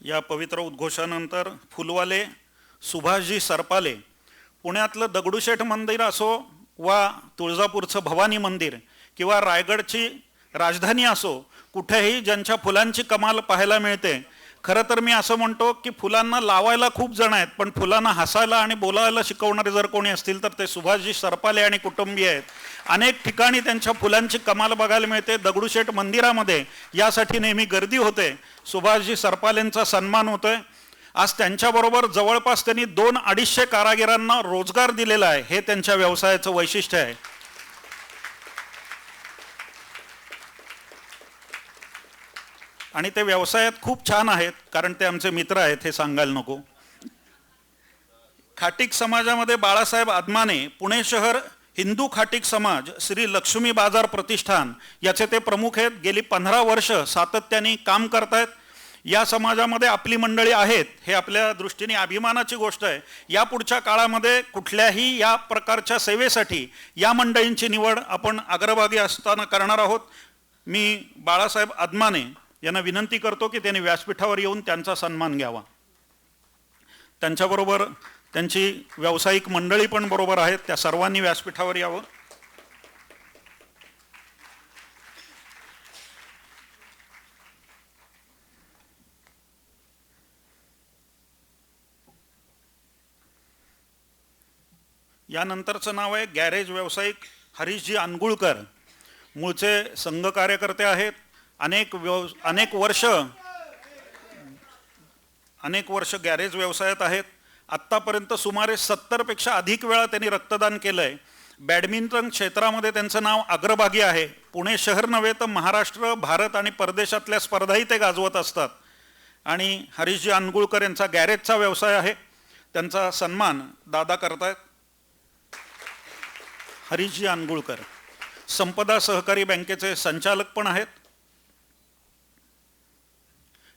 या पवित्र उद्घोषानंतर फुलवाले सुभाषजी सरपाले, पुण्यातलं दगडूशेठ मंदिर असो वा तुळजापूरचं भवानी मंदिर किंवा रायगडची राजधानी असो, कुठेही ज्यांच्या फुलांची कमाल पाहायला मिळते. खरं तर मी असं म्हणतो की फुलांना लावायला खूप जण आहेत, पण फुलांना हसायला आणि बोलायला शिकवणारे जर कोणी असतील तर ते सुभाषजी सरपाले आणि कुटुंबीय आहेत. अनेक ठिकाणी त्यांच्या फुलांची कमाल बघायला मिळते. दगडूशेठ मंदिरामध्ये यासाठी नेहमी गर्दी होते. सुभाषजी सरपालेंचा सन्मान होतोय. आज त्यांच्याबरोबर जवळपास त्यांनी 200-250 कारागिरांना रोजगार दिलेला आहे. हे त्यांच्या व्यवसायाचं वैशिष्ट्य आहे. आणि ते व्यवसायात खूप छान आहेत, कारण ते आमचे मित्र आहेत, हे सांगायला नको. खाटीक समाजामध्ये बाळासाहेब आदमाने, पुणे शहर हिंदू खाटीक समाज, श्री लक्ष्मी बाजार प्रतिष्ठान याचे ते प्रमुख आहेत. गेली 15 वर्ष सातत्याने काम करतायत. या समाजामध्ये आपली मंडळी आहेत, हे आपल्या दृष्टीने अभिमानाची गोष्ट आहे. या पुढच्या काळामध्ये कुठल्याही या प्रकारच्या सेवेसाठी या मंडळींची निवड आपण अग्रभागी असताना करणार आहोत. मी बाळासाहेब आदमाने यांना विनंती करतो की त्यांनी व्यासपीठावर येऊन त्यांचा सन्मान घ्यावा. त्यांच्याबरोबर त्यांची व्यावसायिक मंडळी पण बरोबर आहेत, त्या सर्वांनी व्यासपीठावर यावं. यानंतरचं नाव आहे गॅरेज व्यावसायिक हरीशजी अनगुळकर. मूळचे संघ कार्यकर्ते आहेत. अनेक वर्ष गॅरेज व्यवसायात आहेत. आत्तापर्यंत सुमारे 70 पेक्षा अधिक वेळा त्यांनी रक्तदान केलं आहे. बॅडमिंटन क्षेत्रामध्ये त्यांचं नाव अग्रभागी आहे. पुणे शहर नव्हे तर महाराष्ट्र, भारत आणि परदेशातल्या स्पर्धाही ते गाजवत असतात. आणि हरीशजी अनगुळकर यांचा गॅरेजचा व्यवसाय आहे. त्यांचा सन्मान दादा करतायत. हरीशजी अनगुळकर संपदा सहकारी बँकेचे संचालक पण आहेत.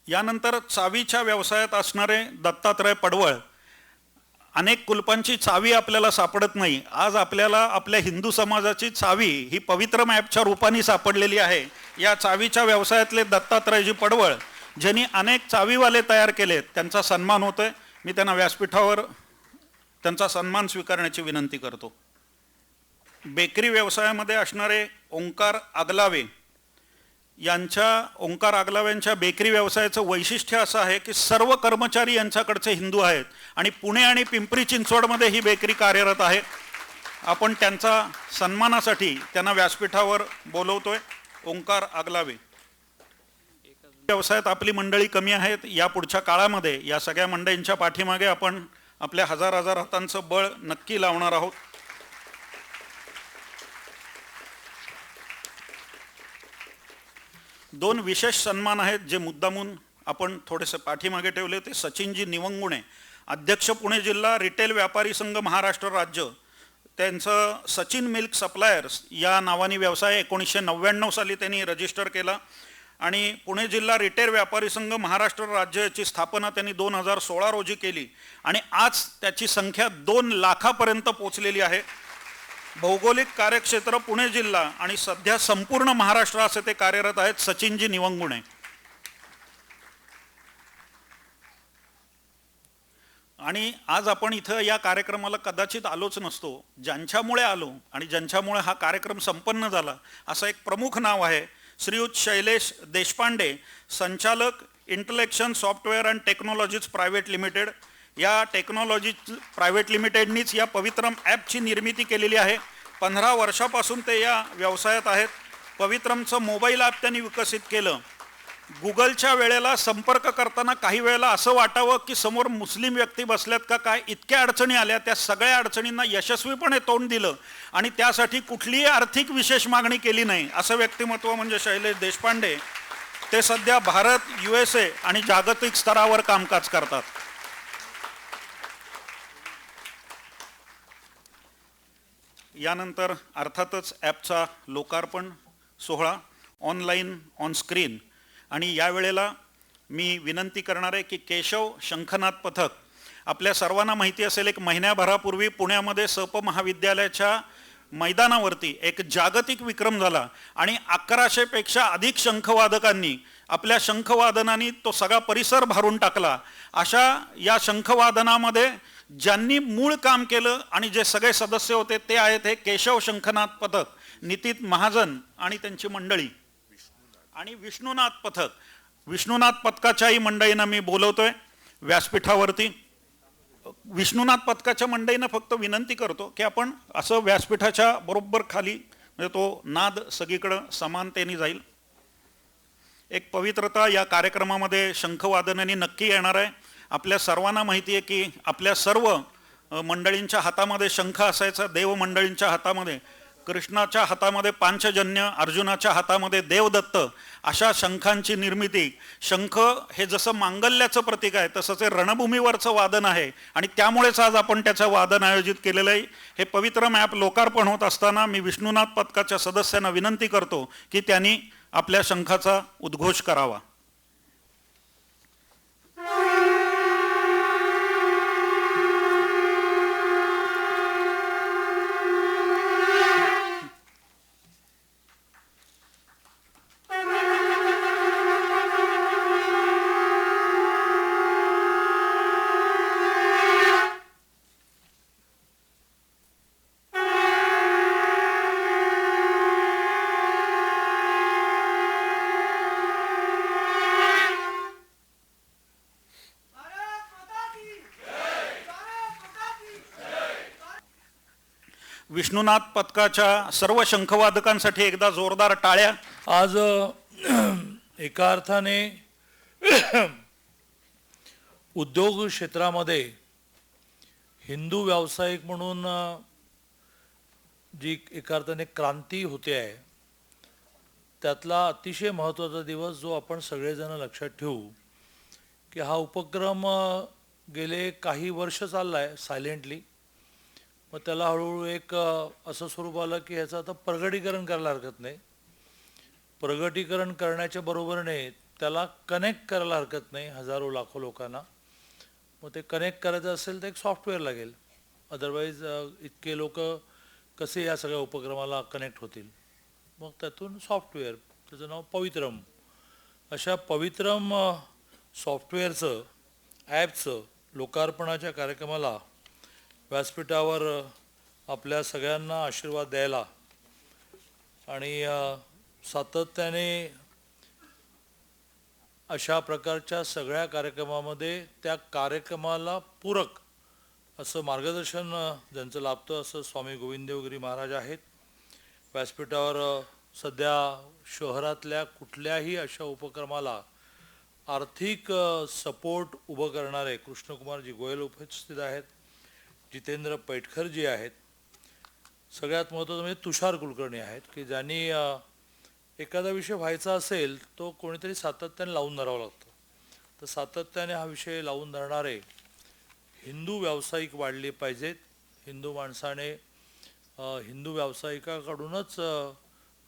यानंतर चावीच्या व्यवसायात असणारे दत्तात्रय पडवळ. अनेक कुलपांची चावी आपल्याला सापडत नाही. आज आपल्याला आपल्या हिंदू समाजाची चावी ही पवित्रम ॲपच्या रूपाने सापडलेली आहे. या चावीच्या व्यवसायातले दत्तात्रयजी पडवळ, ज्यांनी अनेक चावीवाले तयार केलेत, त्यांचा सन्मान होतोय. मी त्यांना व्यासपीठावर त्यांचा सन्मान स्वीकारण्याची विनंती करतो. बेकरी व्यवसायामध्ये असणारे ओंकार आगलावे ओंकार आगलाव्यांच्या बेकरी व्यवसायाचं वैशिष्ट्य असं आहे की सर्व कर्मचारी यांच्याकडचे हिंदू आहेत आणि पुणे आणि पिंपरी चिंचवडमध्ये ही बेकरी कार्यरत आहे. आपण त्यांचा सन्मानासाठी त्यांना व्यासपीठावर बोलवतोय. ओंकार आगलावे. व्यवसायात आपली मंडळी कमी आहेत. या पुढच्या काळामध्ये या सगळ्या मंडळींच्या पाठीमागे आपण आपल्या हजार हजार हातांचं बळ नक्की लावणार आहोत. दोन विशेष सन्मान आहेत जे मुद्दामून आपण थोडेसे पाठीमागे ठेवले. ते सचिनजी निवंगुणे, अध्यक्ष पुणे जिल्हा रिटेल व्यापारी संघ महाराष्ट्र राज्य. त्यांचं सचिन मिल्क सप्लायर्स या नावाने व्यवसाय 1999 साली त्यांनी रजिस्टर केला आणि पुणे जिल्हा रिटेल व्यापारी संघ महाराष्ट्र राज्याची स्थापना त्यांनी 2016 रोजी केली आणि आज त्याची संख्या 2 लाखापर्यंत पोहोचलेली आहे. भौगोलिक कार्यक्षेत्र पुणे जिल्हा आणि सध्या संपूर्ण महाराष्ट्र असे ते कार्यरत आहेत. सचिनजी निवंगुणे. आणि आज आपण इथं या कार्यक्रमाला कदाचित आलोच नसतो. ज्यांच्यामुळे आलो आणि ज्यांच्यामुळे हा कार्यक्रम संपन्न झाला असं एक प्रमुख नाव आहे. श्रीयुत शैलेश देशपांडे, संचालक Intellection software and technologies private limited. या टेक्नॉलॉजी प्रायव्हेट लिमिटेडनीच या पवित्रम ॲपची निर्मिती केलेली आहे. 15 वर्षापासून ते या व्यवसायात आहेत. पवित्रमचं मोबाईल ॲप त्यांनी विकसित केलं. गुगलच्या वेळेला संपर्क करताना काही वेळेला असं वाटावं की समोर मुस्लिम व्यक्ती बसल्यात का काय, इतक्या अडचणी आल्या. त्या सगळ्या अडचणींना यशस्वीपणे तोंड दिलं आणि त्यासाठी कुठलीही आर्थिक विशेष मागणी केली नाही असं व्यक्तिमत्व म्हणजे शैलेश देशपांडे. ते सध्या भारत, USA आणि जागतिक स्तरावर कामकाज करतात. यानंतर अर्थातच ॲपचा लोकार्पण सोहळा ऑनलाईन ऑन स्क्रीन. आणि यावेळेला मी विनंती करणार आहे की केशव शंखनाथ पथक. आपल्या सर्वांना माहिती असेल, एक महिन्याभरापूर्वी पुण्यामध्ये सप महाविद्यालयाच्या मैदानावरती एक जागतिक विक्रम झाला आणि 1100 पेक्षा अधिक शंखवादकांनी आपल्या शंखवादनाने तो सगळा परिसर भरून टाकला. अशा या शंखवादनामध्ये ज्यांनी मूळ काम केलं आणि जे सगळे सदस्य होते ते आहेत हे केशव शंखनाथ पथक, नितीन महाजन आणि त्यांची मंडळी आणि विष्णुनाथ पथक. विष्णुनाथ पथकाच्याही मंडळींना मी बोलवतोय व्यासपीठावरती. विष्णुनाथ पथकाच्या मंडळींना फक्त विनंती करतो की आपण असं व्यासपीठाच्या बरोबर खाली, म्हणजे तो नाद सगळीकडं समानतेने जाईल. एक पवित्रता या कार्यक्रमामध्ये शंखवादनाने नक्की येणार आहे. आपल्या सर्वांना माहिती आहे की आपल्या सर्व मंडळींच्या हातामध्ये शंख असायचा. देव मंडळींच्या हातामध्ये, कृष्णाच्या हातामध्ये पांचजन्य, अर्जुनाच्या हातामध्ये देवदत्त, अशा शंखांची निर्मिती. शंख हे जसं मांगल्याचं प्रतीक आहे तसंच हे रणभूमीवरचं वादन आहे आणि त्यामुळेच आज आपण त्याचं वादन आयोजित केलेलं आहे. हे पवित्र ॲप लोकार्पण होत असताना मी विष्णुनाथ पथकाच्या सदस्यांना विनंती करतो की त्यांनी आपल्या शंखाचा उद्घोष करावा. विष्णुनाथ पथकाच्या सर्व शंखवादकांसाठी एकदा जोरदार टाळ्या. आज एका अर्थाने उद्योग क्षेत्रामध्ये हिंदू व्यावसायिक म्हणून जी एका अर्थाने क्रांती होते आहे त्यातला अतिशय महत्त्वाचा दिवस जो आपण सगळेजण लक्षात ठेवू की हा उपक्रम गेले काही वर्ष चालला आहे सायलेंटली. मग त्याला हळूहळू एक असं स्वरूप आलं की ह्याचं आता प्रगटीकरण करायला हरकत नाही. प्रगटीकरण करण्याच्या बरोबरीने त्याला कनेक्ट करायला हरकत नाही हजारो लाखो लोकांना. मग ते कनेक्ट करायचं असेल तर एक सॉफ्टवेअर लागेल. अदरवाईज इतके लोक कसे या सगळ्या उपक्रमाला कनेक्ट होतील. मग त्यातून सॉफ्टवेअर, त्याचं नाव पवित्रम. अशा पवित्रम सॉफ्टवेअरचं ॲपचं लोकार्पणाच्या कार्यक्रमाला व्यासपीठावर आपल्या सगळ्यांना आशीर्वाद द्यायला आणि सातत्याने अशा प्रकारच्या सगळ्या कार्यक्रमामध्ये त्या कार्यक्रमाला पूरक असं मार्गदर्शन ज्यांचं लाभतं असं स्वामी गोविंददेवगिरी महाराज आहेत. व्यासपीठावर सध्या शहरातल्या कुठल्याही अशा उपक्रमाला आर्थिक सपोर्ट उभं करणारे कृष्णकुमारजी गोयल उपस्थित आहेत. जितेंद्र पैठखरजी आहेत. सगळ्यात महत्त्वाचं म्हणजे तुषार कुलकर्णी आहेत की ज्यांनी एखादा विषय व्हायचा असेल तो कोणीतरी सातत्याने लावून धरावा लागतो. तर सातत्याने हा विषय लावून धरणारे हिंदू व्यावसायिक वाढले पाहिजेत. हिंदू माणसाने हिंदू व्यावसायिकाकडूनच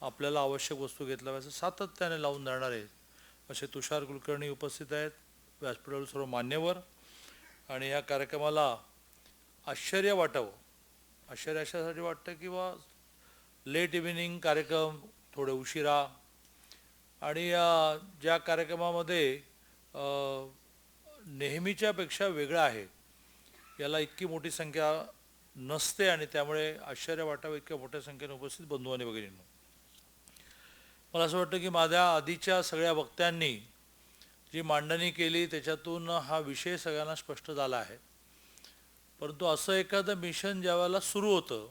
आपल्याला आवश्यक वस्तू घेतल्या पाहिजे सातत्याने लावून धरणारे असे तुषार कुलकर्णी उपस्थित आहेत. व्यासपीठावर सर्व मान्यवर. आणि या कार्यक्रमाला आश्चर्य वाटावं, आश्चर्य अशासाठी वाटतं किंवा लेट इव्हिनिंग कार्यक्रम थोडे उशिरा आणि ज्या कार्यक्रमामध्ये नेहमीच्यापेक्षा वेगळा आहे याला इतकी मोठी संख्या नसते आणि त्यामुळे आश्चर्य वाटावं इतक्या मोठ्या संख्येने उपस्थित बंधू आणि भगिनींनो, मला असं वाटतं की माझ्या आधीच्या सगळ्या वक्त्यांनी जी मांडणी केली त्याच्यातून हा विषय सगळ्यांना स्पष्ट झाला आहे. परंतु असं एखादं मिशन ज्यावेळेला सुरू होतं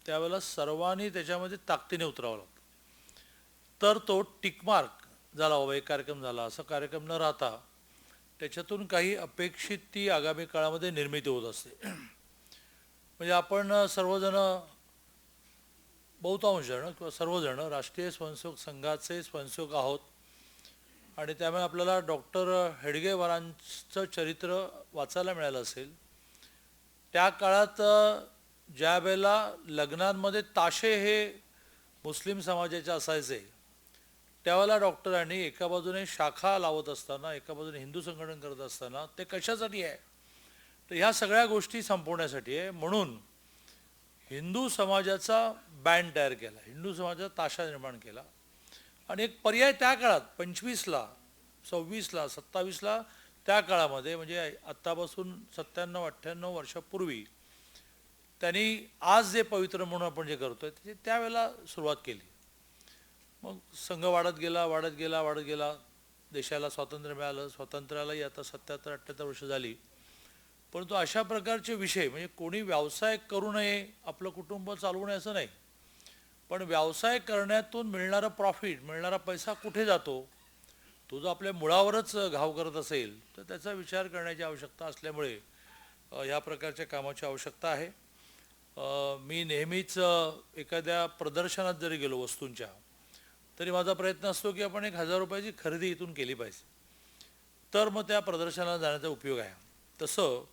त्यावेळेला सर्वांनी त्याच्यामध्ये ताकदीने उतरावं लागतं. तर तो टिकमार्क झाला बाबा एक कार्यक्रम झाला असं कार्यक्रम न राहता त्याच्यातून काही अपेक्षित ती आगामी काळामध्ये निर्मिती होत असते. म्हणजे आपण सर्वजण बहुतांश जण किंवा सर्वजण राष्ट्रीय स्वयंसेवक संघाचे स्वयंसेवक आहोत आणि त्यामुळे आपल्याला डॉक्टर हेडगेवारांचं चरित्र वाचायला मिळालं असेल. त्या काळात ज्या वेळेला लग्नांमध्ये ताशे हे मुस्लिम समाजाचे असायचे त्यावेळेला डॉक्टरांनी एका बाजूने शाखा लावत असताना एका बाजूने हिंदू संघटन करत असताना ते कशासाठी आहे तर ह्या सगळ्या गोष्टी संपवण्यासाठी आहे. म्हणून हिंदू समाजाचा बँड तयार केला, हिंदू समाजाचा ताशा निर्माण केला आणि एक पर्याय त्या काळात 25ला 26ला 27ला त्या काळामध्ये म्हणजे आत्तापासून 97-98 वर्षापूर्वी त्यांनी आज जे पवित्र म्हणून आपण जे करतोय त्याची त्यावेळेला सुरुवात केली. मग संघ वाढत गेला. देशाला स्वातंत्र्य मिळालं. स्वातंत्र्यालाही आता 77-78 वर्ष झाली. परंतु अशा प्रकारचे विषय म्हणजे कोणी व्यवसाय करू नये आपलं कुटुंब चालवू नये असं नाही, पण व्यवसाय करण्यातून मिळणारं प्रॉफिट मिळणारा पैसा कुठे जातो तो जर आपल्या मुळावरच घाव करत असेल तर त्याचा विचार करण्याची आवश्यकता असल्यामुळे या प्रकारच्या कामाची आवश्यकता आहे. मी नेहमीच एखाद्या प्रदर्शनात जरी गेलो वस्तूंच्या तरी माझा प्रयत्न असतो की आपण 1000 रुपयाची खरेदी इथून केली पाहिजे तर मग त्या प्रदर्शनाला जाण्याचा उपयोग आहे. तसं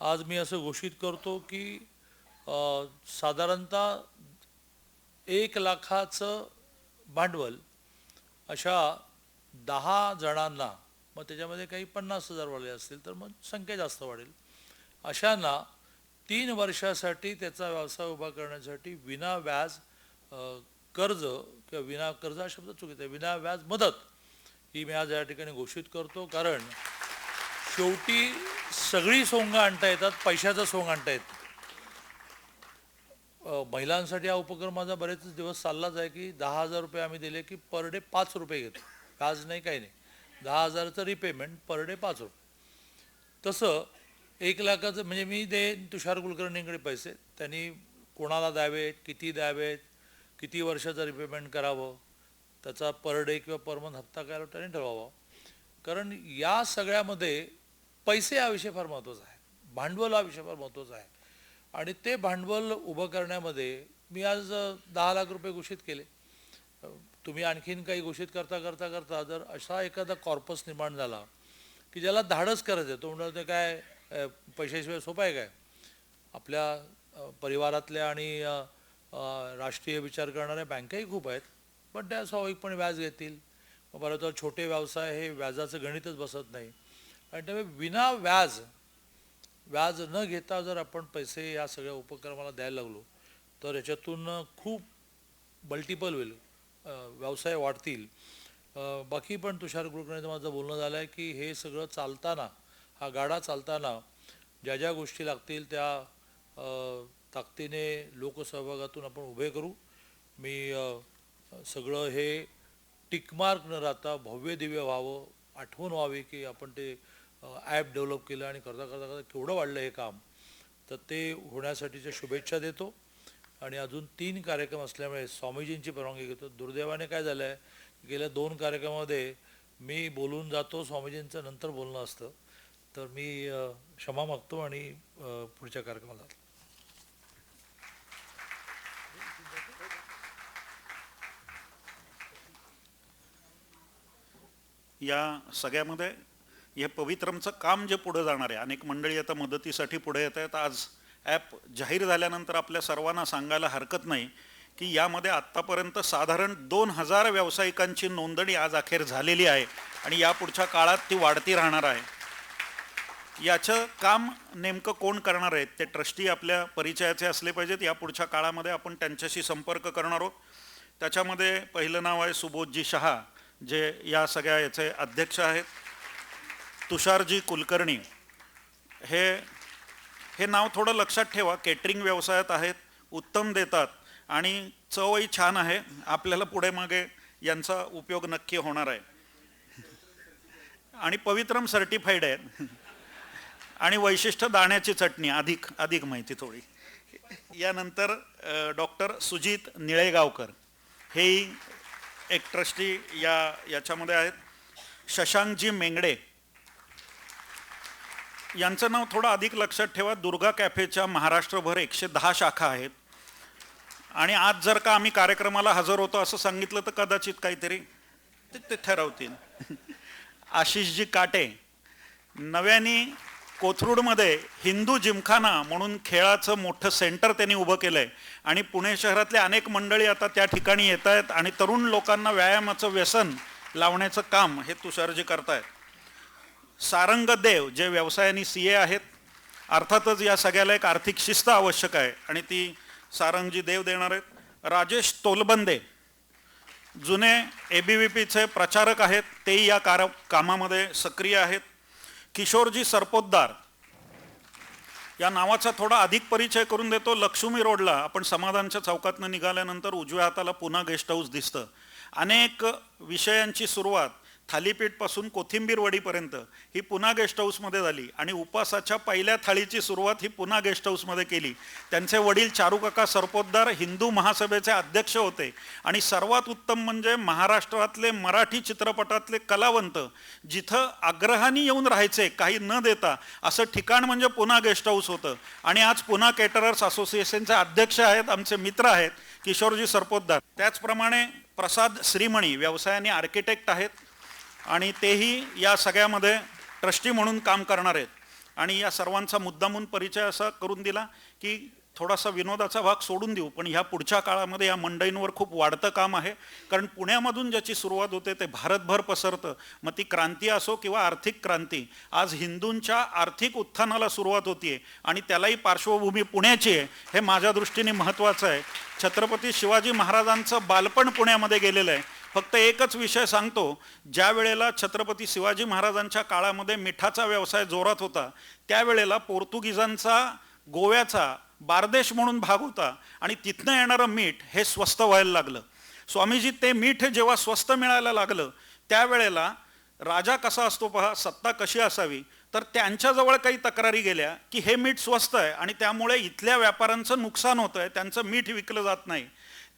आज मी असं घोषित करतो की साधारणतः 1 लाखाचं भांडवल अशा 10 जणांना, मग त्याच्यामध्ये काही 50,000 वाले असतील तर मग संख्या जास्त वाढेल, अशांना 3 वर्षासाठी त्याचा व्यवसाय उभा करण्यासाठी विना व्याज कर्ज किंवा विना कर्ज हा शब्द चुकीचा आहे, विना व्याज मदत ही मी आज या ठिकाणी घोषित करतो. कारण शेवटी सगळी सोंग आणता येतात, पैशाचं सोंग आणता येतं. महिलांसाठी हा उपक्रम माझा बरेच दिवस चाललाच आहे की 10,000 रुपये आम्ही दिले की पर डे 5 रुपये घेतो, व्याज नाही काही नाही, 10,000चं रिपेमेंट पर डे 5 रुपये. तसं 1 लाखाचं म्हणजे मी देईन तुषार कुलकर्णींकडे पैसे, त्यांनी कोणाला द्यावेत, किती द्यावेत, किती वर्षाचं रिपेमेंट करावं, त्याचा पर डे किंवा पर मंथ हप्ता काय त्यांनी ठरवावा. कारण या सगळ्यामध्ये पैसे हा विषय फार महत्त्वाचा आहे, भांडवल हा विषय फार महत्त्वाचा आहे. आणि ते भांडवल उभं करण्यामध्ये मी आज 10 लाख रुपये घोषित केले. तुम्ही आणखीन काही घोषित करता जर असा एखादा कॉर्पस निर्माण झाला की ज्याला धाडस करायचं आहे, तो म्हणतो ते काय पैशाशिवाय सोपं आहे काय. आपल्या परिवारातल्या आणि राष्ट्रीय विचार करणाऱ्या बँकाही खूप आहेत, पण त्या स्वाभाविकपणे व्याज घेतील. मग बरं तर छोटे व्यवसाय हे व्याजाचं गणितच बसत नाही आणि त्यामुळे विना व्याज न घेता जर आपण पैसे या सगळ्या उपक्रमाला द्यायला लागलो तर याच्यातून खूप मल्टिपल होईल, व्यवसाय वाढतील. बाकी पण तुषार कुलकर्णीचं माझं बोलणं झालं आहे की हे सगळं चालताना, हा गाडा चालताना ज्या ज्या गोष्टी लागतील त्या ताकदीने लोकसहभागातून आपण उभे करू. मी सगळं हे टिकमार्क न राहता भव्य दिव्य व्हावं, आठवण व्हावी की आपण ते ॲप डेव्हलप केलं आणि करता केवढं वाढलं हे काम. तर ते होण्यासाठीच्या शुभेच्छा देतो. आणि अजून 3 कार्यक्रम असल्यामुळे स्वामीजींची परवानगी घेतो. दुर्दैवाने काय झालं आहे, गेल्या 2 कार्यक्रमामध्ये मी बोलून जातो, स्वामीजींचं नंतर बोलणं असतं. तर मी क्षमा मागतो आणि पुढच्या कार्यक्रमाला जातो. या सगळ्यामध्ये हे पवित्रमचं काम जे पुढे जाणार आहे, अनेक मंडळी आता मदतीसाठी पुढे येत आहेत. आज ॲप जाहीर झाल्यानंतर आपल्या सर्वांना सांगायला हरकत नाही की यामध्ये आत्तापर्यंत साधारण 2000 व्यावसायिकांची नोंदणी आज अखेर झालेली आहे आणि यापुढच्या काळात ती वाढती राहणार आहे. याचं काम नेमकं कोण करणार आहेत ते ट्रस्टी आपल्या परिचयाचे असले पाहिजेत. यापुढच्या काळामध्ये आपण त्यांच्याशी संपर्क करणार आहोत. त्याच्यामध्ये पहिलं नाव आहे सुबोधजी शहा, जे या सगळ्या याचे अध्यक्ष आहेत. तुषारजी कुलकर्णी, हे नाव थोडं लक्षात ठेवा. केटरिंग व्यवसायात आहेत, उत्तम देतात आणि चवही छान आहे. आपल्याला पुढे मागे यांचा उपयोग नक्की होणार आहे. आणि पवित्रम सर्टिफाईड आहेत. आणि वैशिष्ट्य दाण्याची चटणी, अधिक माहिती थोडी. यानंतर डॉक्टर सुजित निळेगावकर, हेही एक ट्रस्टी याच्यामध्ये आहेत. शशांकजी मेंगडे, यांचं नाव थोडं अधिक लक्षात ठेवा. दुर्गा कॅफेच्या महाराष्ट्रभर 110 शाखा आहेत. आणि आज जर का आम्ही कार्यक्रमाला हजर होतो असं सांगितलं तर कदाचित काहीतरी ते ठरवतील. आशिषजी काटे, नव्याने कोथरूडमध्ये हिंदू जिमखाना म्हणून खेळाचं मोठं सेंटर त्यांनी उभं केलं आहे आणि पुणे शहरातले अनेक मंडळी आता त्या ठिकाणी येत आहेत आणि तरुण लोकांना व्यायामाचं व्यसन लावण्याचं काम हे तुषारजी करतायत. सारंग देव, जे व्यवसायाने CA आहेत. अर्थातच या सगळ्याला एक आर्थिक शिस्त आवश्यक आहे आणि ती सारंगजी देव देणार आहेत. राजेश तोलबंदे, जुने ABVPचे प्रचारक आहेत, तेही या कामामध्ये सक्रिय आहेत. किशोरजी सरपोतदार, या नावाचा थोडा अधिक परिचय करून देतो. लक्ष्मी रोडला आपण समाधानच्या चौकातनं निघाल्यानंतर उजव्या हाताला पुन्हा गेस्ट हाऊस दिसतं. अनेक विषयांची सुरुवात थालीपीठपासून कोथिंबीर वडीपर्यंत ही पुन्हा गेस्ट हाऊसमध्ये झाली आणि उपासाच्या पहिल्या थाळीची सुरुवात ही पुन्हा गेस्ट हाऊसमध्ये केली. त्यांचे वडील चारुकाका सरपोतदार हिंदू महासभेचे अध्यक्ष होते आणि सर्वात उत्तम म्हणजे महाराष्ट्रातले मराठी चित्रपटातले कलावंत जिथं आग्रहाने येऊन राहायचे काही न देता, असं ठिकाण म्हणजे पुन्हा गेस्ट हाऊस होतं. आणि आज पुन्हा केटरर्स असोसिएशनचे अध्यक्ष आहेत, आमचे मित्र आहेत किशोरजी सरपोतदार. त्याचप्रमाणे प्रसाद श्रीमणी व्यवसायाने आर्किटेक्ट आहेत आणि तेही या सगळ्यामध्ये ट्रस्टी म्हणून काम करणार आहेत. आणि या सर्वांचा मुद्दामून परिचय असा करून दिला की थोडासा विनोदाचा भाग सोडून देऊ, पण ह्या पुढच्या काळामध्ये या मंडळींवर खूप वाढतं काम आहे. कारण पुण्यामधून ज्याची सुरुवात होते ते भारतभर पसरतं. मग ती क्रांती असो किंवा आर्थिक क्रांती, आज हिंदूंच्या आर्थिक उत्थानाला सुरुवात होतीये आणि त्यालाही पार्श्वभूमी पुण्याची आहे, हे माझ्या दृष्टीने महत्त्वाचं आहे. छत्रपती शिवाजी महाराजांचं बालपण पुण्यामध्ये गेलेलं आहे. फक्त एकच विषय सांगतो, ज्या वेळेला छत्रपती शिवाजी महाराजांच्या काळामध्ये मिठाचा व्यवसाय जोरात होता त्यावेळेला पोर्तुगीजांचा गोव्याचा बारदेश म्हणून भाग होता आणि तिथनं येणारं मीठ हे स्वस्त व्हायला लागलं. स्वामीजी, ते मीठ जेव्हा स्वस्त मिळायला लागलं त्यावेळेला राजा कसा असतो पहा, सत्ता कशी असावी, तर त्यांच्याजवळ काही तक्रारी गेल्या की हे मीठ स्वस्त आहे आणि त्यामुळे इथल्या व्यापाऱ्यांचं नुकसान होतं आहे, त्यांचं मीठ विकलं जात नाही.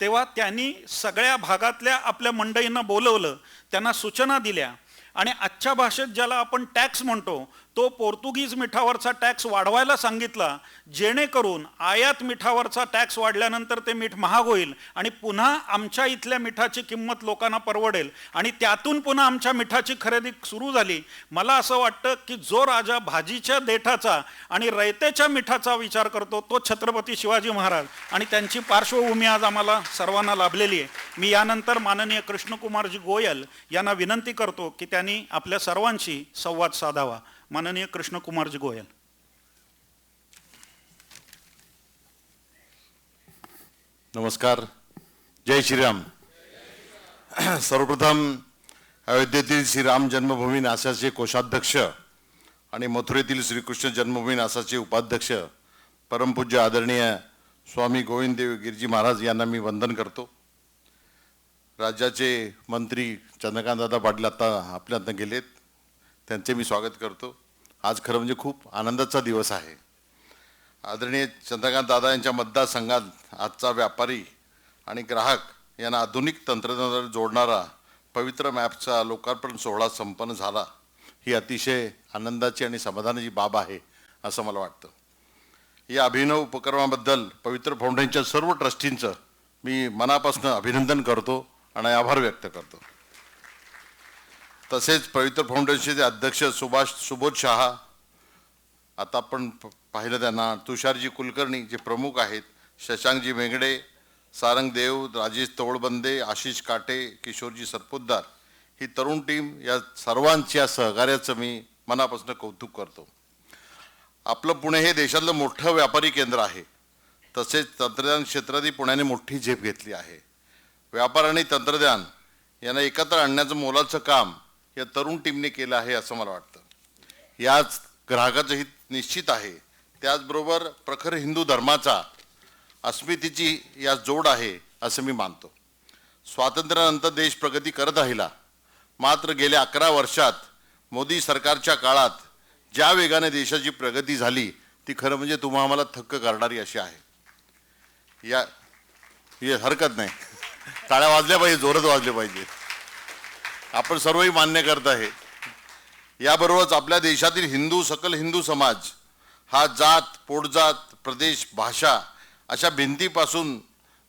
तेव्हा त्यांनी सगळ्या भागातल्या आपल्या मंडळींना बोलवलं, त्यांना सूचना दिल्या आणि आजच्या भाषेत ज्याला आपण टॅक्स म्हणतो तो पोर्तुगीज मिठावरचा टॅक्स वाढवायला सांगितला, जेणेकरून आयात मिठावरचा टॅक्स वाढल्यानंतर ते मीठ महाग होईल आणि पुन्हा आमच्या इथल्या मिठाची किंमत लोकांना परवडेल आणि त्यातून पुन्हा आमच्या मिठाची खरेदी सुरू झाली. मला असं वाटतं की जो राजा भाजीच्या देठाचा आणि रयतेच्या मिठाचा विचार करतो तो छत्रपती शिवाजी महाराज आणि त्यांची पार्श्वभूमी आज आम्हाला सर्वांना लाभलेली आहे. मी यानंतर माननीय कृष्णकुमारजी गोयल यांना विनंती करतो की त्यांनी आपल्या सर्वांशी संवाद साधावा. माननीय कृष्णकुमारजी गोयल. नमस्कार, जय श्रीराम. सर्वप्रथम अयोध्येतील श्रीराम जन्मभूमी न्यासाचे कोषाध्यक्ष आणि मथुरेतील श्रीकृष्ण जन्मभूमी न्यासाचे उपाध्यक्ष परमपूज्य आदरणीय स्वामी गोविंददेव गिरजी महाराज यांना मी वंदन करतो. राज्याचे मंत्री चंद्रकांतदादा पाटील आता आपल्यातनं गेलेत, त्यांचे मी स्वागत करतो. आज खरं म्हणजे खूप आनंदाचा दिवस आहे. आदरणीय चंद्रकांत दादा यांच्या मतदारसंघात आजचा व्यापारी आणि ग्राहक यांना आधुनिक तंत्रज्ञानाद्वारे जोडणारा पवित्र मॅपचा लोकार्पण सोहळा संपन्न झाला. ही अतिशय आनंदाची आणि समाधानाची बाब आहे असं मला वाटतं. या अभिनव उपक्रमाबद्दल पवित्र फाउंडेशनच्या सर्व ट्रस्टींचं मी मनापासून अभिनंदन करतो आणि आभार व्यक्त करतो. तसेच पवित्र फाउंडेशनचे अध्यक्ष सुबोध शहा, आता आपण पाहिलं त्यांना, तुषारजी कुलकर्णी जे प्रमुख आहेत, शशांकजी मेंगडे, सारंग देव, राजेश तोळबंदे, आशिष काटे, किशोरजी सरपोतदार, ही तरुण टीम, या सर्वांच्या सहकार्याचं मी मनापासून कौतुक करतो. आपलं पुणे हे देशातलं मोठं व्यापारी केंद्र आहे. तसेच तंत्रज्ञान क्षेत्रातही पुण्याने मोठी झेप घेतली आहे. व्यापार आणि तंत्रज्ञान यांना एकत्र आणण्याचं मोलाचं काम या तरुण टीमने केलं आहे असं मला वाटतं. याच ग्राहकाचं हित निश्चित आहे. त्याचबरोबर प्रखर हिंदू धर्माचा अस्मितेची या जोड आहे असं मी मानतो. स्वातंत्र्यानंतर देश प्रगती करत राहिला, मात्र गेल्या 11 वर्षात मोदी सरकारच्या काळात ज्या वेगाने देशाची प्रगती झाली ती खरं म्हणजे तुम्हा आम्हाला थक्क करणारी अशी आहे. या हरकत नाही, टाळ्या वाजल्या पाहिजे, जोरात वाजले पाहिजे, आपण सर्वही मान्य करत आहे. याबरोबरच आपल्या देशातील सकल हिंदू समाज हा जात, पोटजात, प्रदेश, भाषा अशा भिंतीपासून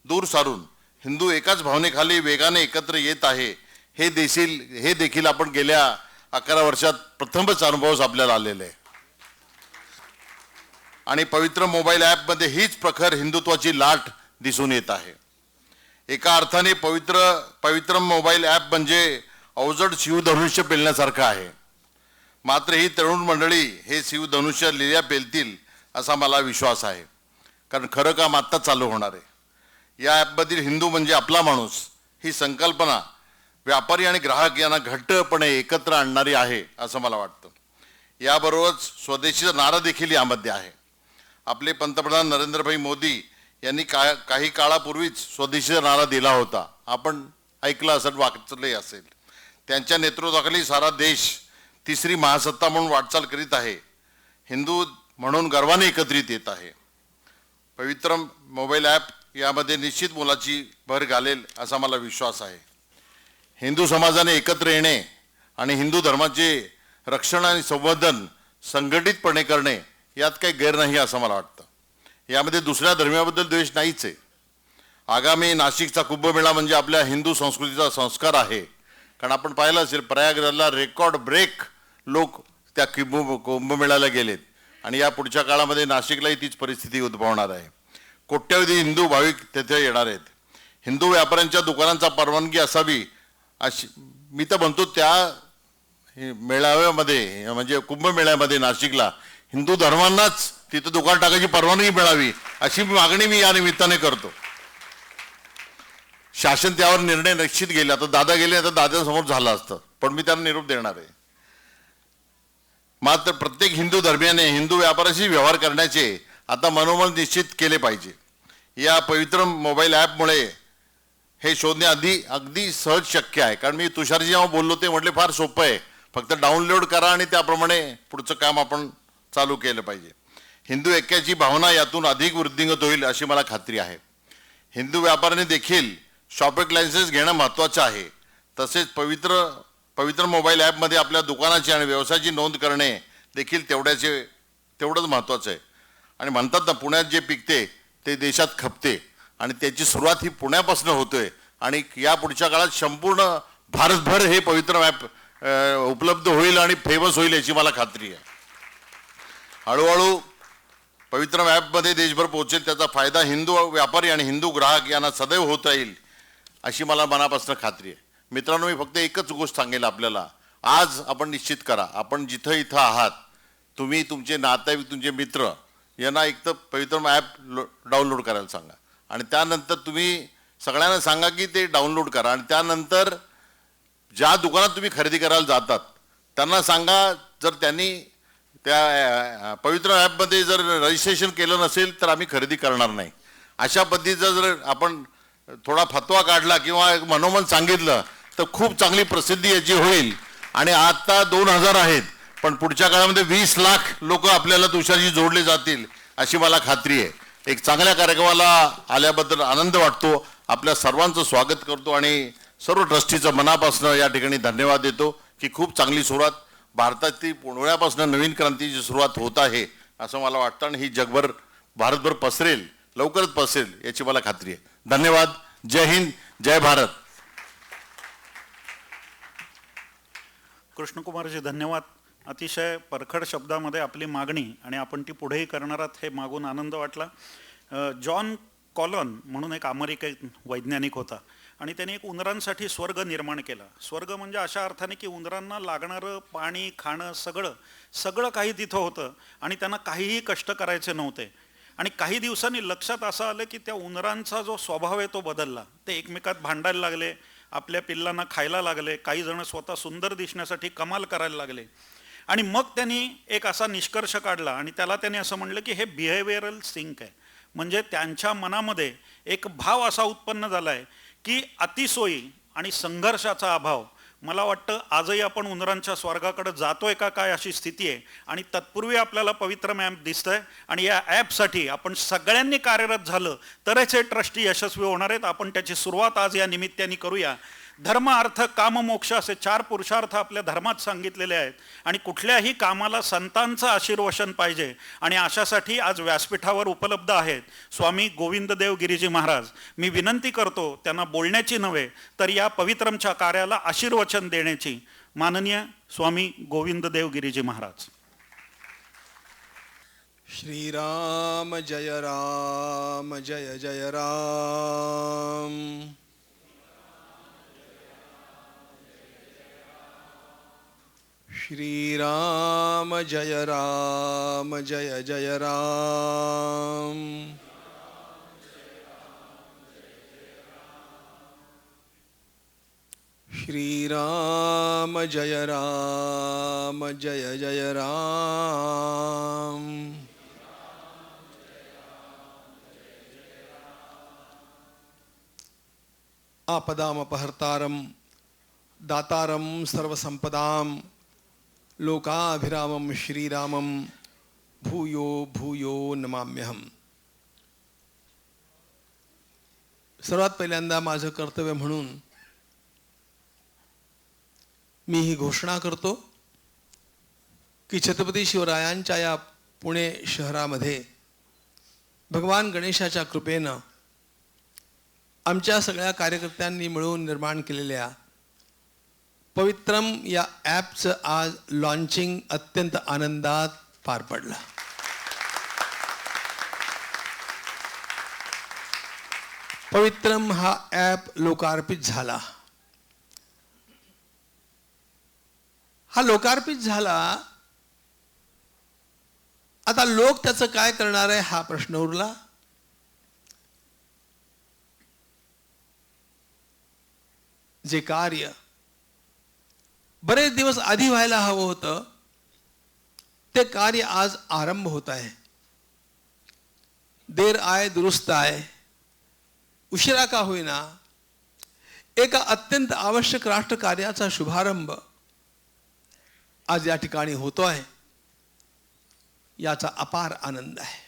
दूर सारून हिंदू एकाच भावनेखाली वेगाने एकत्र येत आहे. हे देखील आपण गेल्या 11 वर्षात प्रथमच अनुभव आपल्याला आलेले आहे. आणि पवित्र मोबाईल ॲपमध्ये हीच प्रखर हिंदुत्वाची लाट दिसून येत आहे. एका अर्थाने पवित्र मोबाईल ॲप म्हणजे अवजड शिवधनुष्य पेलण्यासारखं आहे. मात्र ही तरुण मंडळी हे शिवधनुष्य लिल्या पेलतील असा मला विश्वास आहे, कारण खरं काम आत्ता चालू होणार आहे. या ॲपमधील हिंदू म्हणजे आपला माणूस ही संकल्पना व्यापारी आणि ग्राहक यांना घट्टपणे एकत्र आणणारी आहे असं मला वाटतं. याबरोबरच स्वदेशीचा नारा देखील यामध्ये आहे. आपले पंतप्रधान नरेंद्रभाई मोदी यांनी काही काळापूर्वीच स्वदेशीचा नारा दिला होता. आपण ऐकलं असेल, वाचले असेल. त्यांच्या नेतृत्वाखाली सारा देश तिसरी महासत्ता म्हणून वाटचाल करीत आहे. हिंदू म्हणून गर्वाने एकत्रित येत आहे. पवित्र मोबाईल ॲप यामध्ये निश्चित मोलाची भर घालेल असा मला विश्वास आहे. हिंदू समाजाने एकत्र येणे आणि हिंदू धर्माचे रक्षण आणि संवर्धन संघटितपणे करणे यात काही गैर नाही असं मला वाटतं. यामध्ये दुसऱ्या धर्मियाबद्दल द्वेष नाहीच आहे. आगामी नाशिकचा कुंभमेळा म्हणजे आपल्या हिंदू संस्कृतीचा संस्कार आहे. कारण आपण पाहिलं असेल, प्रयागराजला रेकॉर्ड ब्रेक लोक त्या कुंभमेळ्याला गेलेत आणि या पुढच्या काळामध्ये नाशिकलाही तीच परिस्थिती उद्भवणार आहे. कोट्यावधी हिंदू भाविक तेथे येणार आहेत. हिंदू व्यापाऱ्यांच्या दुकानांचा परवानगी असावी अशी मी तर म्हणतो. त्या मेळाव्यामध्ये म्हणजे कुंभमेळ्यामध्ये नाशिकला हिंदू धर्मांनाच तिथं दुकान टाकायची परवानगी मिळावी अशी मागणी मी या निमित्ताने करतो. शासन त्यावर निर्णय निश्चित गेले. आता दादा गेले, आता दादांसमोर झालं असतं, पण मी त्यांना निरोप देणार आहे. मात्र प्रत्येक हिंदू धर्मियाने हिंदू व्यापाऱ्याशी व्यवहार करण्याचे आता मनोमन निश्चित केले पाहिजे. या पवित्र मोबाईल ॲपमुळे हे शोधणे अगदी सहज शक्य आहे. कारण मी तुषारजी जेव्हा बोललो ते म्हटले फार सोपं आहे, फक्त डाउनलोड करा आणि त्याप्रमाणे पुढचं काम आपण चालू केलं पाहिजे. हिंदू ऐक्याची भावना यातून अधिक वृद्धिंगत होईल अशी मला खात्री आहे. हिंदू व्यापाऱ्याने देखील शॉपिंग लायसन्स घेणं महत्त्वाचं आहे. तसेच पवित्र मोबाईल ॲपमध्ये आपल्या दुकानाची आणि व्यवसायाची नोंद करणे देखील तेवढंच महत्त्वाचं आहे. आणि म्हणतात ना, पुण्यात जे पिकते ते देशात खपते, आणि त्याची सुरुवात ही पुण्यापासून होतोय. आणि या पुढच्या काळात संपूर्ण भारतभर हे पवित्र ॲप उपलब्ध होईल आणि फेमस होईल याची मला खात्री आहे. हळूहळू पवित्र ॲपमध्ये देशभर पोहोचेल. त्याचा फायदा हिंदू व्यापारी आणि हिंदू ग्राहक यांना सदैव होत राहील अशी मला मनापासून खात्री आहे. मित्रांनो, मी फक्त एकच गोष्ट सांगेल आपल्याला. आज आपण निश्चित करा, आपण इथं आहात, तुम्ही तुमचे नातेवाईक, तुमचे मित्र यांना एक तर पवित्र ॲप डाउनलोड करायला सांगा. आणि त्यानंतर तुम्ही सगळ्यांना सांगा की ते डाउनलोड करा. आणि त्यानंतर ज्या दुकानात तुम्ही खरेदी करायला जातात त्यांना सांगा, जर त्यांनी त्या पवित्र ॲपमध्ये जर रजिस्ट्रेशन केलं नसेल तर आम्ही खरेदी करणार नाही. अशा पद्धतीचा जर आपण थोडा फतवा काढला किंवा मनोमन सांगितलं तर खूप चांगली प्रसिद्धी याची होईल. आणि आता 2000 आहेत, पण पुढच्या काळामध्ये 20 लाख लोक आपल्याला तुषारशी जोडले जातील अशी मला खात्री आहे. एक चांगल्या कार्यक्रमाला आल्याबद्दल आनंद वाटतो. आपल्या सर्वांचं स्वागत करतो आणि सर्व ट्रस्टीचं मनापासून या ठिकाणी धन्यवाद देतो की खूप चांगली सुरुवात भारतातील पुण्यापासून नवीन क्रांतीची सुरुवात होत आहे असं मला वाटतं आणि ही जगभर भारतभर पसरेल, लवकरच पसरेल याची मला खात्री आहे. धन्यवाद. जय हिंद, जय भारत. कृष्णकुमारजी धन्यवाद. अतिशय परखड शब्दामध्ये आपली मागणी आणि आपण ती पुढेही करणार आहात हे मागून आनंद वाटला. जॉन कॉलन म्हणून एक अमेरिकन वैज्ञानिक होता आणि त्याने एक उंदरांसाठी स्वर्ग निर्माण केला. स्वर्ग म्हणजे अशा अर्थाने की उंदरांना लागणारं पाणी, खाणं सगळं काही तिथं होतं आणि त्यांना काहीही कष्ट करायचे नव्हते. आणि काही दिवसांनी लक्षात असं आलं की त्या उंदरांचा जो स्वभाव आहे तो बदलला. ते एकमेकात भांडायला लागले, आपल्या पिल्लांना खायला लागले, काही जण स्वतः सुंदर दिसण्यासाठी कमाल करायला लागले. आणि मग त्यांनी एक असा निष्कर्ष काढला आणि त्याला त्यांनी असं म्हणलं की हे बिहेवियरल सिंक आहे. म्हणजे त्यांच्या मनामध्ये एक भाव असा उत्पन्न झाला आहे की अतिसोयी आणि संघर्षाचा अभाव. मला वाटतं आजही आपण उंदरांच्या स्वर्गाकडे जातोय का काय अशी स्थिती आहे. आणि तत्पूर्वी आपल्याला पवित्रम ॲप दिसतंय आणि या ॲपसाठी आपण सगळ्यांनी कार्यरत झालं तरच हे ट्रस्टी यशस्वी होणार आहेत. आपण त्याची सुरुवात आज या निमित्ताने करूया. धर्म, अर्थ, काम, मोक्ष असे 4 पुरुषार्थ आपल्या धर्मात सांगितलेले आहेत आणि कुठल्याही कामाला संतांचं आशीर्वचन पाहिजे आणि अशासाठी आज व्यासपीठावर उपलब्ध आहेत स्वामी गोविंददेव गिरीजी महाराज. मी विनंती करतो त्यांना बोलण्याची नव्हे तर या पवित्रमच्या कार्याला आशीर्वचन देण्याची. माननीय स्वामी गोविंददेव गिरीजी महाराज. श्रीराम जय राम जय जय राम. श्रीराम जय राम जय जय राम. श्रीराम जय राम जय जय राम. आपदामपहर्तारं दातारं सर्वसंपदां लोकाभिरामं श्रीरामं भूयो भूयो नमाम्यहम्. सर्वात पहिल्यांदा माझं कर्तव्य म्हणून मी ही घोषणा करतो की छत्रपती शिवरायांच्या या पुणे शहरामध्ये भगवान गणेशाच्या कृपेनं आमच्या सगळ्या कार्यकर्त्यांनी मिळून निर्माण केलेल्या पवित्रम या ॲपचं आज लॉन्चिंग अत्यंत आनंदात पार पडलं. पवित्रम हा ॲप लोकार्पित झाला. हा लोकार्पित झाला. आता लोक त्याचं काय करणार आहे हा प्रश्न उरला. जे कार्य बरेच दिवस आधी व्हायला हवं होतं ते कार्य आज आरंभ होत आहे. देर आय दुरुस्त आहे. उशिरा का होईना एका अत्यंत आवश्यक राष्ट्रकार्याचा शुभारंभ आज या ठिकाणी होतो आहे. याचा अपार आनंद आहे.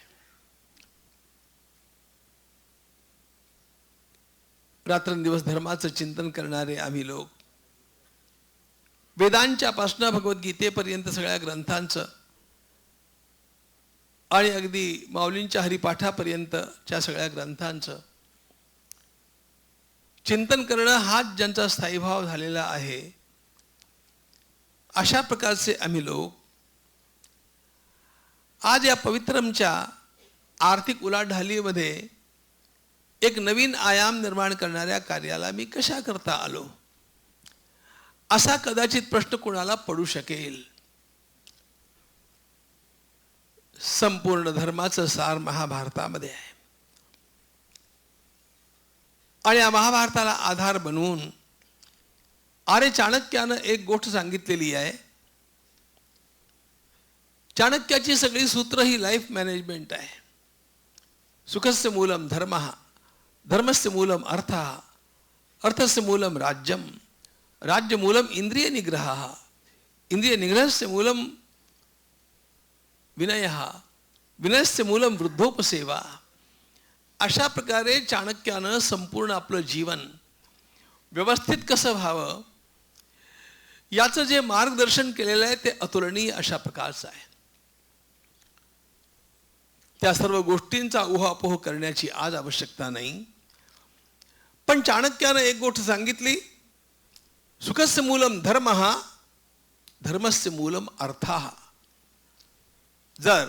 रात्रंदिवस धर्माचं चिंतन करणारे आम्ही लोक वेदांच्यापासून भगवद्गीतेपर्यंत सगळ्या ग्रंथांचं आणि अगदी माऊलींच्या हरिपाठापर्यंतच्या सगळ्या ग्रंथांचं चिंतन करणं हाच ज्यांचा स्थायीभाव झालेला आहे. अशा प्रकारचे आम्ही लोक आज या पवित्रमच्या आर्थिक उलाढालीमध्ये एक नवीन आयाम निर्माण करणाऱ्या कार्याला मी कशा करता आलो असा कदाचित प्रश्न कोणाला पडू शकेल. संपूर्ण धर्माचं सार महाभारतामध्ये आहे आणि या महाभारताला आधार बनवून आर्य चाणक्यानं एक गोष्ट सांगितलेली आहे. चाणक्याची सगळी सूत्र ही लाईफ मॅनेजमेंट आहे. सुखस्य मूलम धर्मः, धर्मस्य मूलम अर्थः, अर्थस्य मूलम राज्यम, राज्य मूलम इंद्रिय निग्रहः, इंद्रिय निग्रहस्य मूलम विनयः, विनस्य मूलम वृद्धोपसेवा. अशा प्रकारे चाणक्यानं संपूर्ण आपलं जीवन व्यवस्थित कसं व्हावं याचं जे मार्गदर्शन केलेलं आहे ते अतुलनीय अशा प्रकारचं आहे. त्या सर्व गोष्टींचा उहापोह करण्याची आज आवश्यकता नाही. पण चाणक्यानं एक गोष्ट सांगितली, सुखस्य मूलम धर्मः धर्मस्य मूलम अर्थः. जर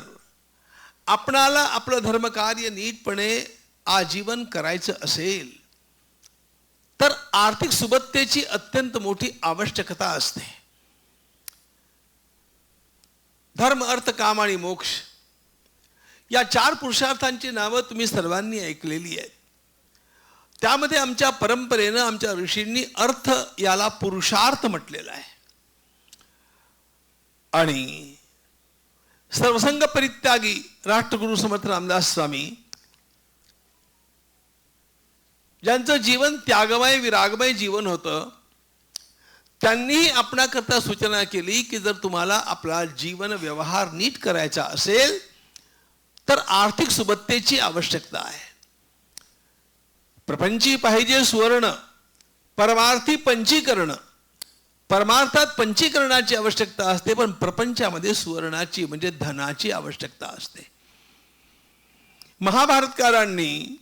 आपणाला आपलं धर्मकार्य नीटपणे आजीवन करायचं असेल तर आर्थिक सुबत्तेची अत्यंत मोठी आवश्यकता असते. धर्म अर्थ काम आणि मोक्ष या 4 पुरुषार्थांची नावं तुम्ही सर्वांनी ऐकलेली आहेत. त्यामध्ये आमच्या परंपरेनं आमच्या ऋषींनी अर्थ याला पुरुषार्थ म्हटलेला आहे. आणि सर्वसंग परित्यागी राष्ट्रगुरु समर्थ रामदास स्वामी ज्यांचं जीवन त्यागमय विरागमय जीवन होतं, त्यांनी आपणाकरता सूचना केली की जर तुम्हाला आपला जीवन व्यवहार नीट करायचा असेल तर आर्थिक सुबत्तेची आवश्यकता आहे. प्रपंची पाहिजे सुवर्ण, परमार्थी पंचीकरण. परमार्थात पंचीकरणाची आवश्यकता असते, पण प्रपंचामध्ये सुवर्णाची म्हणजे धनाची आवश्यकता असते. महाभारतकारांनी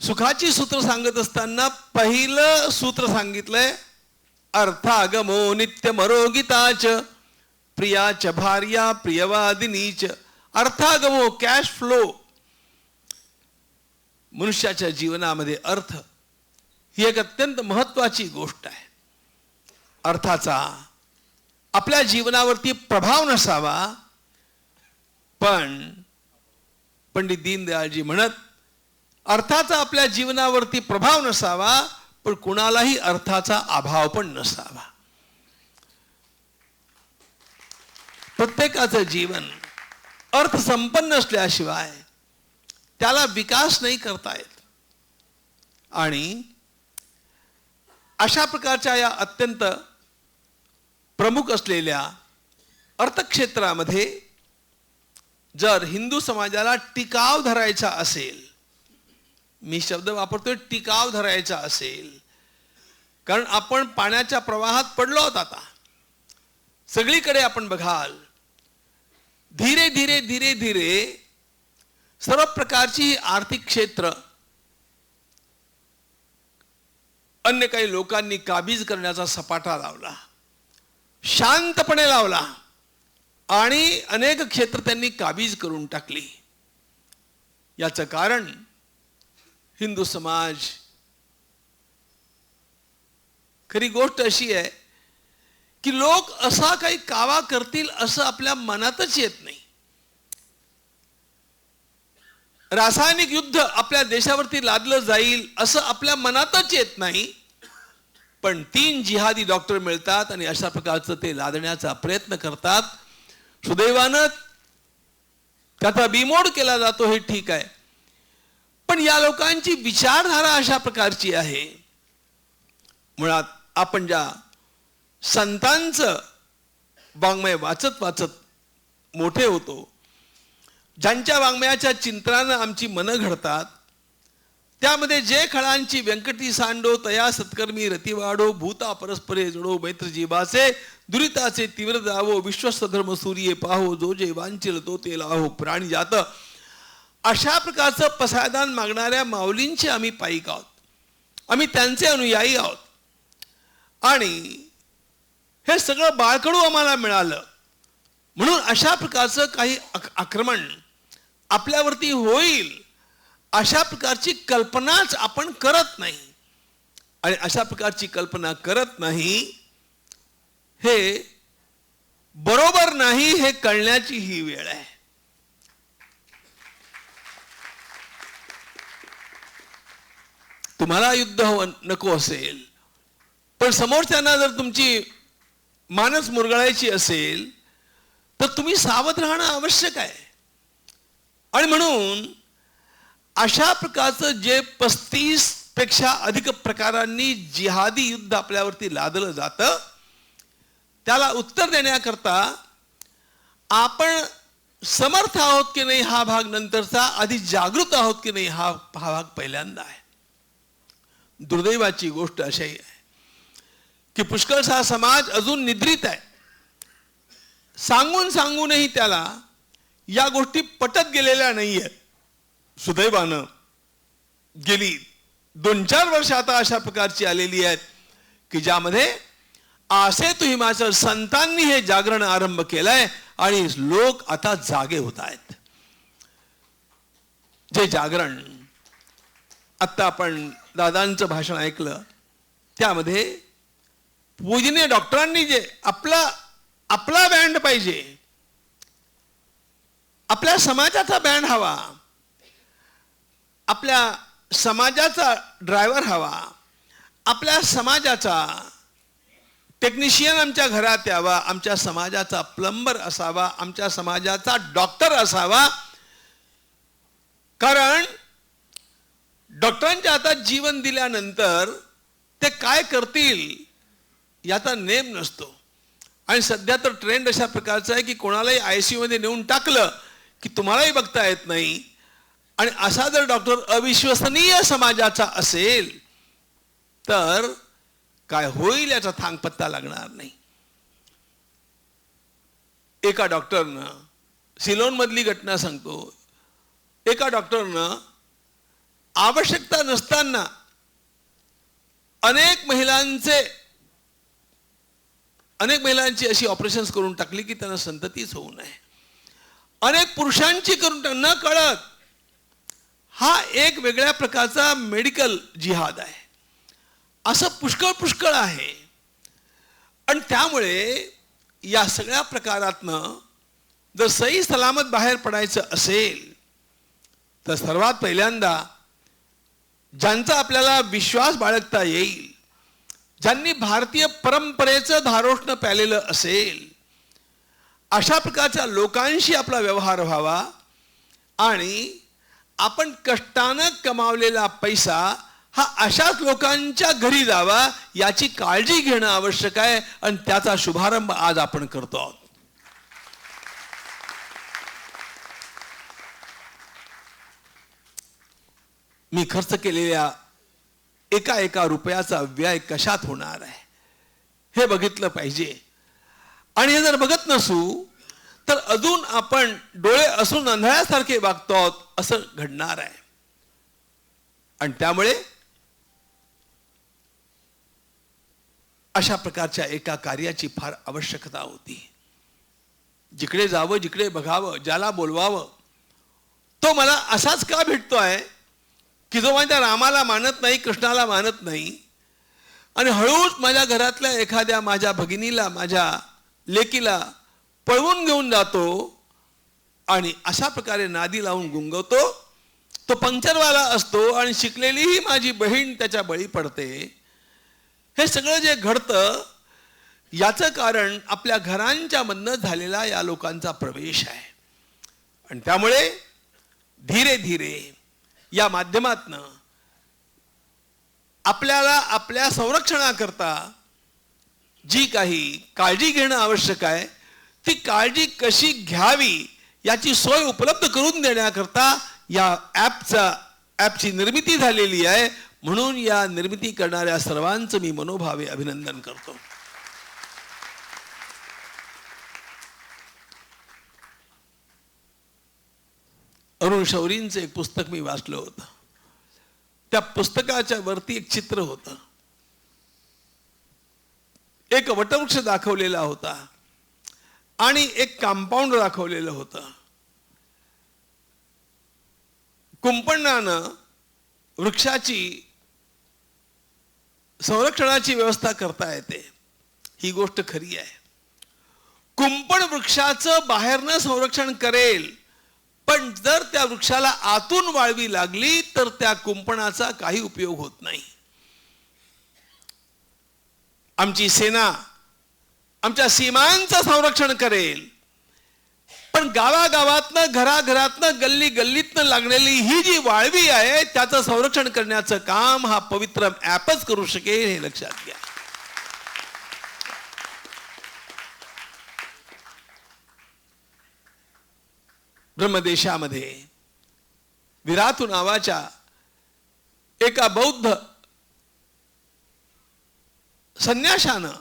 सुखाची सूत्र सांगत असताना पहिलं सूत्र सांगितलंय, अर्थागमो नित्यमरोगिताच प्रियाच भार्या प्रियवादिनीच. अर्थागमो कॅश फ्लो. मनुष्याच्या जीवनामध्ये अर्थ ही एक अत्यंत महत्वाची गोष्ट आहे. अर्थाचा आपल्या जीवनावरती प्रभाव नसावा, पण पंडित दीनदयाळजी म्हणत, अर्थाचा आपल्या जीवनावरती प्रभाव नसावा पण कुणालाही अर्थाचा अभाव पण नसावा. प्रत्येकाचं जीवन अर्थ संपन्न असल्याशिवाय त्याला विकास नाही करता येत. आणि अशा प्रकारच्या या अत्यंत प्रमुख असलेल्या अर्थक्षेत्रामध्ये जर हिंदू समाजाला टिकाव धरायचा असेल, मी शब्द वापरतोय टिकाव धरायचा असेल, कारण आपण पाण्याच्या प्रवाहात पडलो आहोत. आता सगळीकडे आपण बघाल धीरे धीरे धीरे धीरे सर्व प्रकारची आर्थिक क्षेत्र अन्य काही लोकांनी काबीज करण्याचा सपाटा लावला, शांतपणे लावला आणि अनेक क्षेत्र त्यांनी काबीज करून टाकली. याचं कारण हिंदू समाज, खरी गोष्ट अशी आहे की लोक असा काही कावा करतील असं आपल्या मनातच येत नाही. रासायनिक युद्ध आपल्या देशावरती लादलं जाईल असं आपल्या मनातच येत नाही, पण 3 जिहादी डॉक्टर मिळतात आणि अशा प्रकारचं ते लादण्याचा प्रयत्न करतात. सुदैवानं त्याचा बिमोड केला जातो हे ठीक आहे, पण या लोकांची विचारधारा अशा प्रकारची आहे. मुळात आपण ज्या संतांचं वाङ्मय वाचत वाचत मोठे होतो, ज्यांच्या वाङ्मयाच्या चिंतनानं आमची मनं घडतात, त्यामध्ये जे खळांची व्यंकटी सांडो तया सत्कर्मी रतिवाडो भूता परस्परे जडो मैत्र जीवाचे दुरिताचे तीव्र जावो विश्वस्वधर्म सूर्ये पाहो जो जे वांचिल तो ते लाहो प्राणी जात. अशा प्रकारचं पसायदान मागणाऱ्या माऊलींचे आम्ही पाईक आहोत, आम्ही त्यांचे अनुयायी आहोत. आणि हे सगळं बाळकडू आम्हाला मिळालं म्हणून अशा प्रकारचं काही आक्रमण आपल्यावरती होईल अशा प्रकारची कल्पनाच आपण करत नाही. आणि अशा प्रकारची कल्पना करत नाही हे बरोबर नाही हे कळण्याची ही वेळ आहे. तुम्हाला युद्ध नको असेल, पण समोरच्यांना जर तुमची मानस मुरगळायची असेल तर तुम्ही सावध राहणं आवश्यक आहे. आणि म्हणून अशा प्रकारचं जे 35 पेक्षा अधिक प्रकारांनी जिहादी युद्ध आपल्यावरती लादलं जातं, त्याला उत्तर देण्याकरता आपण समर्थ आहोत की नाही हा भाग नंतरचा, आधी जागृत आहोत की नाही हा भाग पहिल्यांदा आहे. दुर्दैवाची गोष्ट अशी आहे की पुष्कळसा समाज अजून निद्रित आहे. सांगूनही त्याला या गोष्टी पटत गेलेल्या नाहीये. सुदैवानं गेली 2-4 वर्ष आता अशा प्रकारची आलेली आहेत की ज्यामध्ये आसे तू हिमाचल संतांनी हे जागरण आरंभ केलंय आणि लोक आता जागे होत आहेत. जे जागरण आता आपण दादांचं भाषण ऐकलं त्यामध्ये पूजनीय डॉक्टरांनी जे आपला बँड पाहिजे, आपल्या समाजाचा बँड हवा, आपल्या समाजाचा ड्रायव्हर हवा, आपल्या समाजाचा टेक्निशियन आमच्या घरात यावा, आमच्या समाजाचा प्लंबर असावा, आमच्या समाजाचा डॉक्टर असावा. कारण डॉक्टरांच्या हातात जीवन दिल्यानंतर ते काय करतील याचा नेम नसतो. आणि सध्या तर ट्रेंड अशा प्रकारचा आहे की कोणालाही ICU मध्ये नेऊन टाकलं की तुम्हालाही बघता येत नाही. आणि असा जर डॉक्टर अविश्वसनीय समाजाचा असेल तर काय होईल याचा थांगपत्ता लागणार नाही. एका डॉक्टरनं सिलोन मधली घटना सांगतो. एका डॉक्टरनं आवश्यकता नसताना अनेक महिलांची अशी ऑपरेशन्स करून टाकली की त्यांना संततीच होऊ नये. अनेक पुरुषांची करून न कळत. हा एक वेगळ्या प्रकारचा मेडिकल जिहाद आहे. असं पुष्कळ आहे. आणि त्यामुळे या सगळ्या प्रकारातनं जर सही सलामत बाहेर पडायचं असेल तर सर्वात पहिल्यांदा ज्यांचा आपल्याला विश्वास बाळगता येईल, ज्यांनी भारतीय परंपरेचं धारोष्ण प्यालेलं असेल, अशा प्रकारच्या लोकांशी आपला व्यवहार व्हावा. आणि आपण कष्टानं कमावलेला पैसा हा अशाच लोकांच्या घरी जावा याची काळजी घेणं आवश्यक आहे. आणि त्याचा शुभारंभ आज आपण करतो आहोत. मी खर्च केलेल्या एका रुपयाचा व्यय कशात होणार आहे हे बघितलं पाहिजे. आणि हे जर बघत नसू तर अजून आपण डोळे असून अंधळ्यासारखे वागतो आहोत असं घडणार आहे. आणि त्यामुळे अशा प्रकारच्या एका कार्याची फार आवश्यकता होती. जिकडे जावं, जिकडे बघावं, ज्याला बोलवावं तो मला असाच का भेटतोय की जो माझ्या रामाला मानत नाही, कृष्णाला मानत नाही. आणि हळूच माझ्या घरातल्या एखाद्या माझ्या भगिनीला, माझ्या लेकीला पळवून घेऊन जातो आणि अशा प्रकारे नादी लावून गुंगवतो. तो पंक्चरवाला असतो आणि शिकलेलीही माझी बहीण त्याच्या बळी पडते. हे सगळं जे घडतं याचं कारण आपल्या घरांच्या मधनं झालेला या लोकांचा प्रवेश आहे. आणि त्यामुळे धीरे धीरे या माध्यमातनं आपल्याला आपल्या संरक्षणाकरता जी काही काळजी घेणं आवश्यक आहे ती काळजी कशी घ्यावी याची सोय उपलब्ध करून देण्याकरता या ॲपची निर्मिती झालेली आहे. म्हणून या निर्मिती करणाऱ्या सर्वांचं मी मनोभावे अभिनंदन करतो. अरुण शौरींचं एक पुस्तक मी वाचलं होतं. त्या पुस्तकाच्या वरती एक चित्र होतं. एक वटवृक्ष दाखवलेला होता आणि एक कंपाऊंड दाखवलेलं होतं. कुंपणानं वृक्षाची संरक्षणाची व्यवस्था करता येते, ही गोष्ट खरी आहे. कुंपण वृक्षाचं बाहेरनं संरक्षण करेल, पण जर त्या वृक्षाला आतून वाळवी लागली तर त्या कुंपणाचा काही उपयोग होत नाही. आमची सेना आमच्या सीमांचं संरक्षण करेल, पण गावागावातनं, घराघरातनं, गल्ली गल्लीतनं लागलेली ही जी वाळवी आहे त्याचं संरक्षण करण्याचं काम हा पवित्र ॲपच करू शकेल, हे लक्षात घ्या. ब्रह्मदेशामध्ये विरातू नावाच्या एका बौद्ध संन्याशानं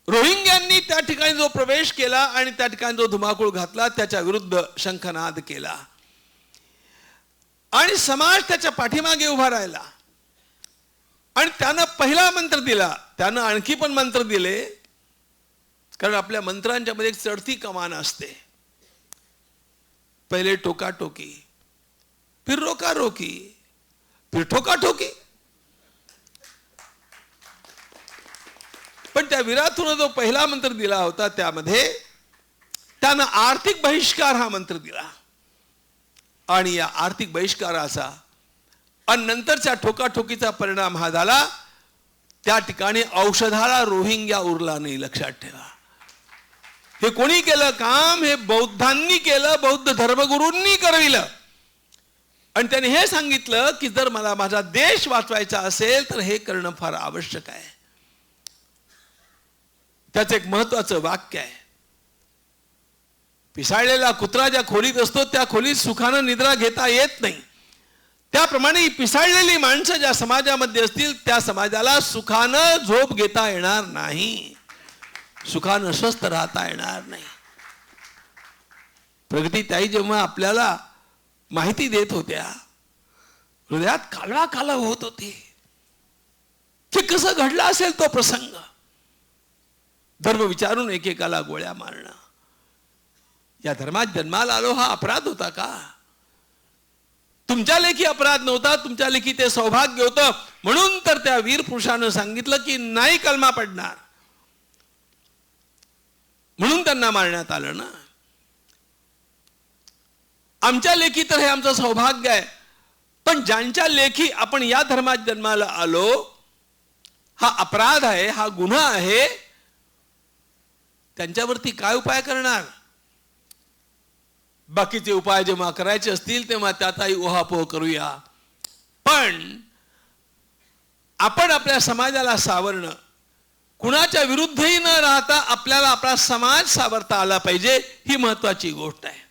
रोहिंग्यांनी त्या ठिकाणी जो प्रवेश केला आणि त्या ठिकाणी जो धुमाकूळ घातला त्याच्या विरुद्ध शंखनाद केला आणि समाज त्याच्या पाठीमागे उभा राहिला आणि त्यानं पहिला मंत्र दिला. त्यानं आणखी पण मंत्र दिले, कारण आपल्या मंत्रांच्या मध्ये एक चढती कमान असते. पहिले टोका टोकी, फिर रोका रोकी, फिर ठोका ठोकी. पण त्या विरातून जो पहिला मंत्र दिला होता त्यामध्ये त्यानं आर्थिक बहिष्कार हा मंत्र दिला आणि या आर्थिक बहिष्काराचा आणि नंतरच्या ठोकाठोकीचा परिणाम हा झाला, त्या ठिकाणी औषधाला रोहिंग्या उरला नाही. लक्षात ठेवा, हे कोणी केलं काम? हे बौद्धांनी केलं, बौद्ध धर्मगुरूंनी करविलं. आणि त्याने हे सांगितलं की जर मला माझा देश वाचवायचा असेल तर हे करणं फार आवश्यक आहे. त्याचं एक महत्वाचं वाक्य आहे, पिसाळलेला कुत्रा ज्या खोलीत असतो त्या खोलीत सुखानं निद्रा घेता येत नाही. त्याप्रमाणे ही पिसाळलेली माणसं ज्या समाजामध्ये असतील त्या समाजाला सुखानं झोप घेता येणार नाही, सुखानं स्वस्थ राहता येणार नाही. प्रगतीताई जेव्हा आपल्याला माहिती देत होत्या, हृदयात कालवा कालव होत होते की कसं घडला असेल तो प्रसंग. धर्म विचारून एकेकाला गोळ्या मारणं, या धर्मात जन्माला आलो हा अपराध होता का? तुमच्या लेखी अपराध नव्हता, तुमच्या लेखी ते सौभाग्य होतं. म्हणून तर त्या वीर पुरुषानं सांगितलं की नाही कलमा पडणार, म्हणून त्यांना मारण्यात आलं ना. आमच्या लेखी तर हे आमचं सौभाग्य आहे, पण ज्यांच्या लेखी आपण या धर्मात जन्माला आलो हा अपराध आहे, हा गुन्हा आहे, त्यांच्यावरती काय उपाय करणार? बाकीचे उपाय जेव्हा करायचे असतील तेव्हा त्यातही उहापोह करूया. पण आपण आपल्या समाजाला सावरणं, कुणाच्या विरुद्धही न राहता आपल्याला आपला समाज सावरता आला पाहिजे, ही महत्वाची गोष्ट आहे.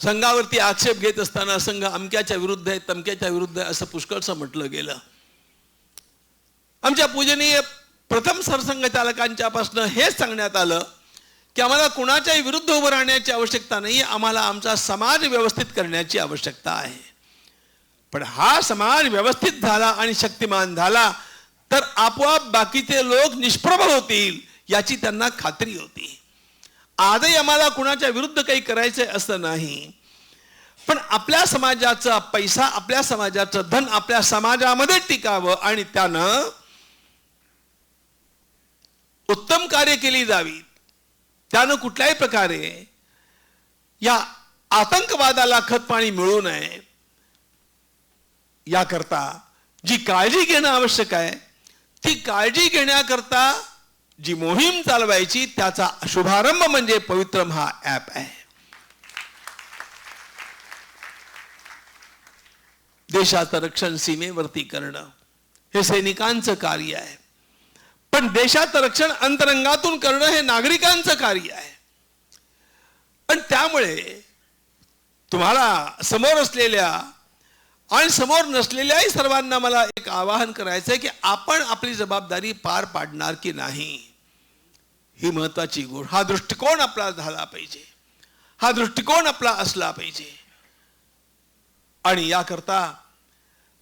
संघावरती आक्षेप घेत असताना संघ अमक्याच्या विरुद्ध आहे, तमक्याच्या विरुद्ध आहे असं पुष्कळसं म्हटलं गेलं. आमच्या पूजनीय प्रथम सरसंघचालकांच्या पासून हेच सांगण्यात आलं की आम्हाला कुणाच्याही विरुद्ध उभं राहण्याची आवश्यकता नाही, आम्हाला आमचा समाज व्यवस्थित करण्याची आवश्यकता आहे. पण हा समाज व्यवस्थित झाला आणि शक्तिमान झाला तर आपोआप बाकीचे लोक निष्प्रभ होतील याची त्यांना खात्री होती. आजही आम्हाला कुणाच्या विरुद्ध काही करायचंय असं नाही, पण आपल्या समाजाचा पैसा, आपल्या समाजाचं धन आपल्या समाजामध्ये टिकावं आणि त्यानं उत्तम कार्य केली जावी. त्यानं कुठल्याही प्रकारे या आतंकवादाला खतपाणी मिळू नये याकरता जी काळजी घेणं आवश्यक आहे, ती काळजी घेण्याकरता जी मोहीम चालवायची त्याचा शुभारंभ म्हणजे पवित्रम हा ॲप आहे. देशाचं रक्षण सीमेवरती करणं हे सैनिकांचं कार्य आहे, पण देशाचं रक्षण अंतरंगातून करणं हे नागरिकांचं कार्य आहे. पण त्यामुळे तुम्हाला समोर असलेल्या आणि समोर नसलेल्याही सर्वांना मला एक आवाहन करायचं आहे की आपण आपली जबाबदारी पार पाडणार की नाही, ही महत्वाची गोष्ट. हा दृष्टिकोन आपला झाला पाहिजे, हा दृष्टिकोन आपला असला पाहिजे. आणि याकरता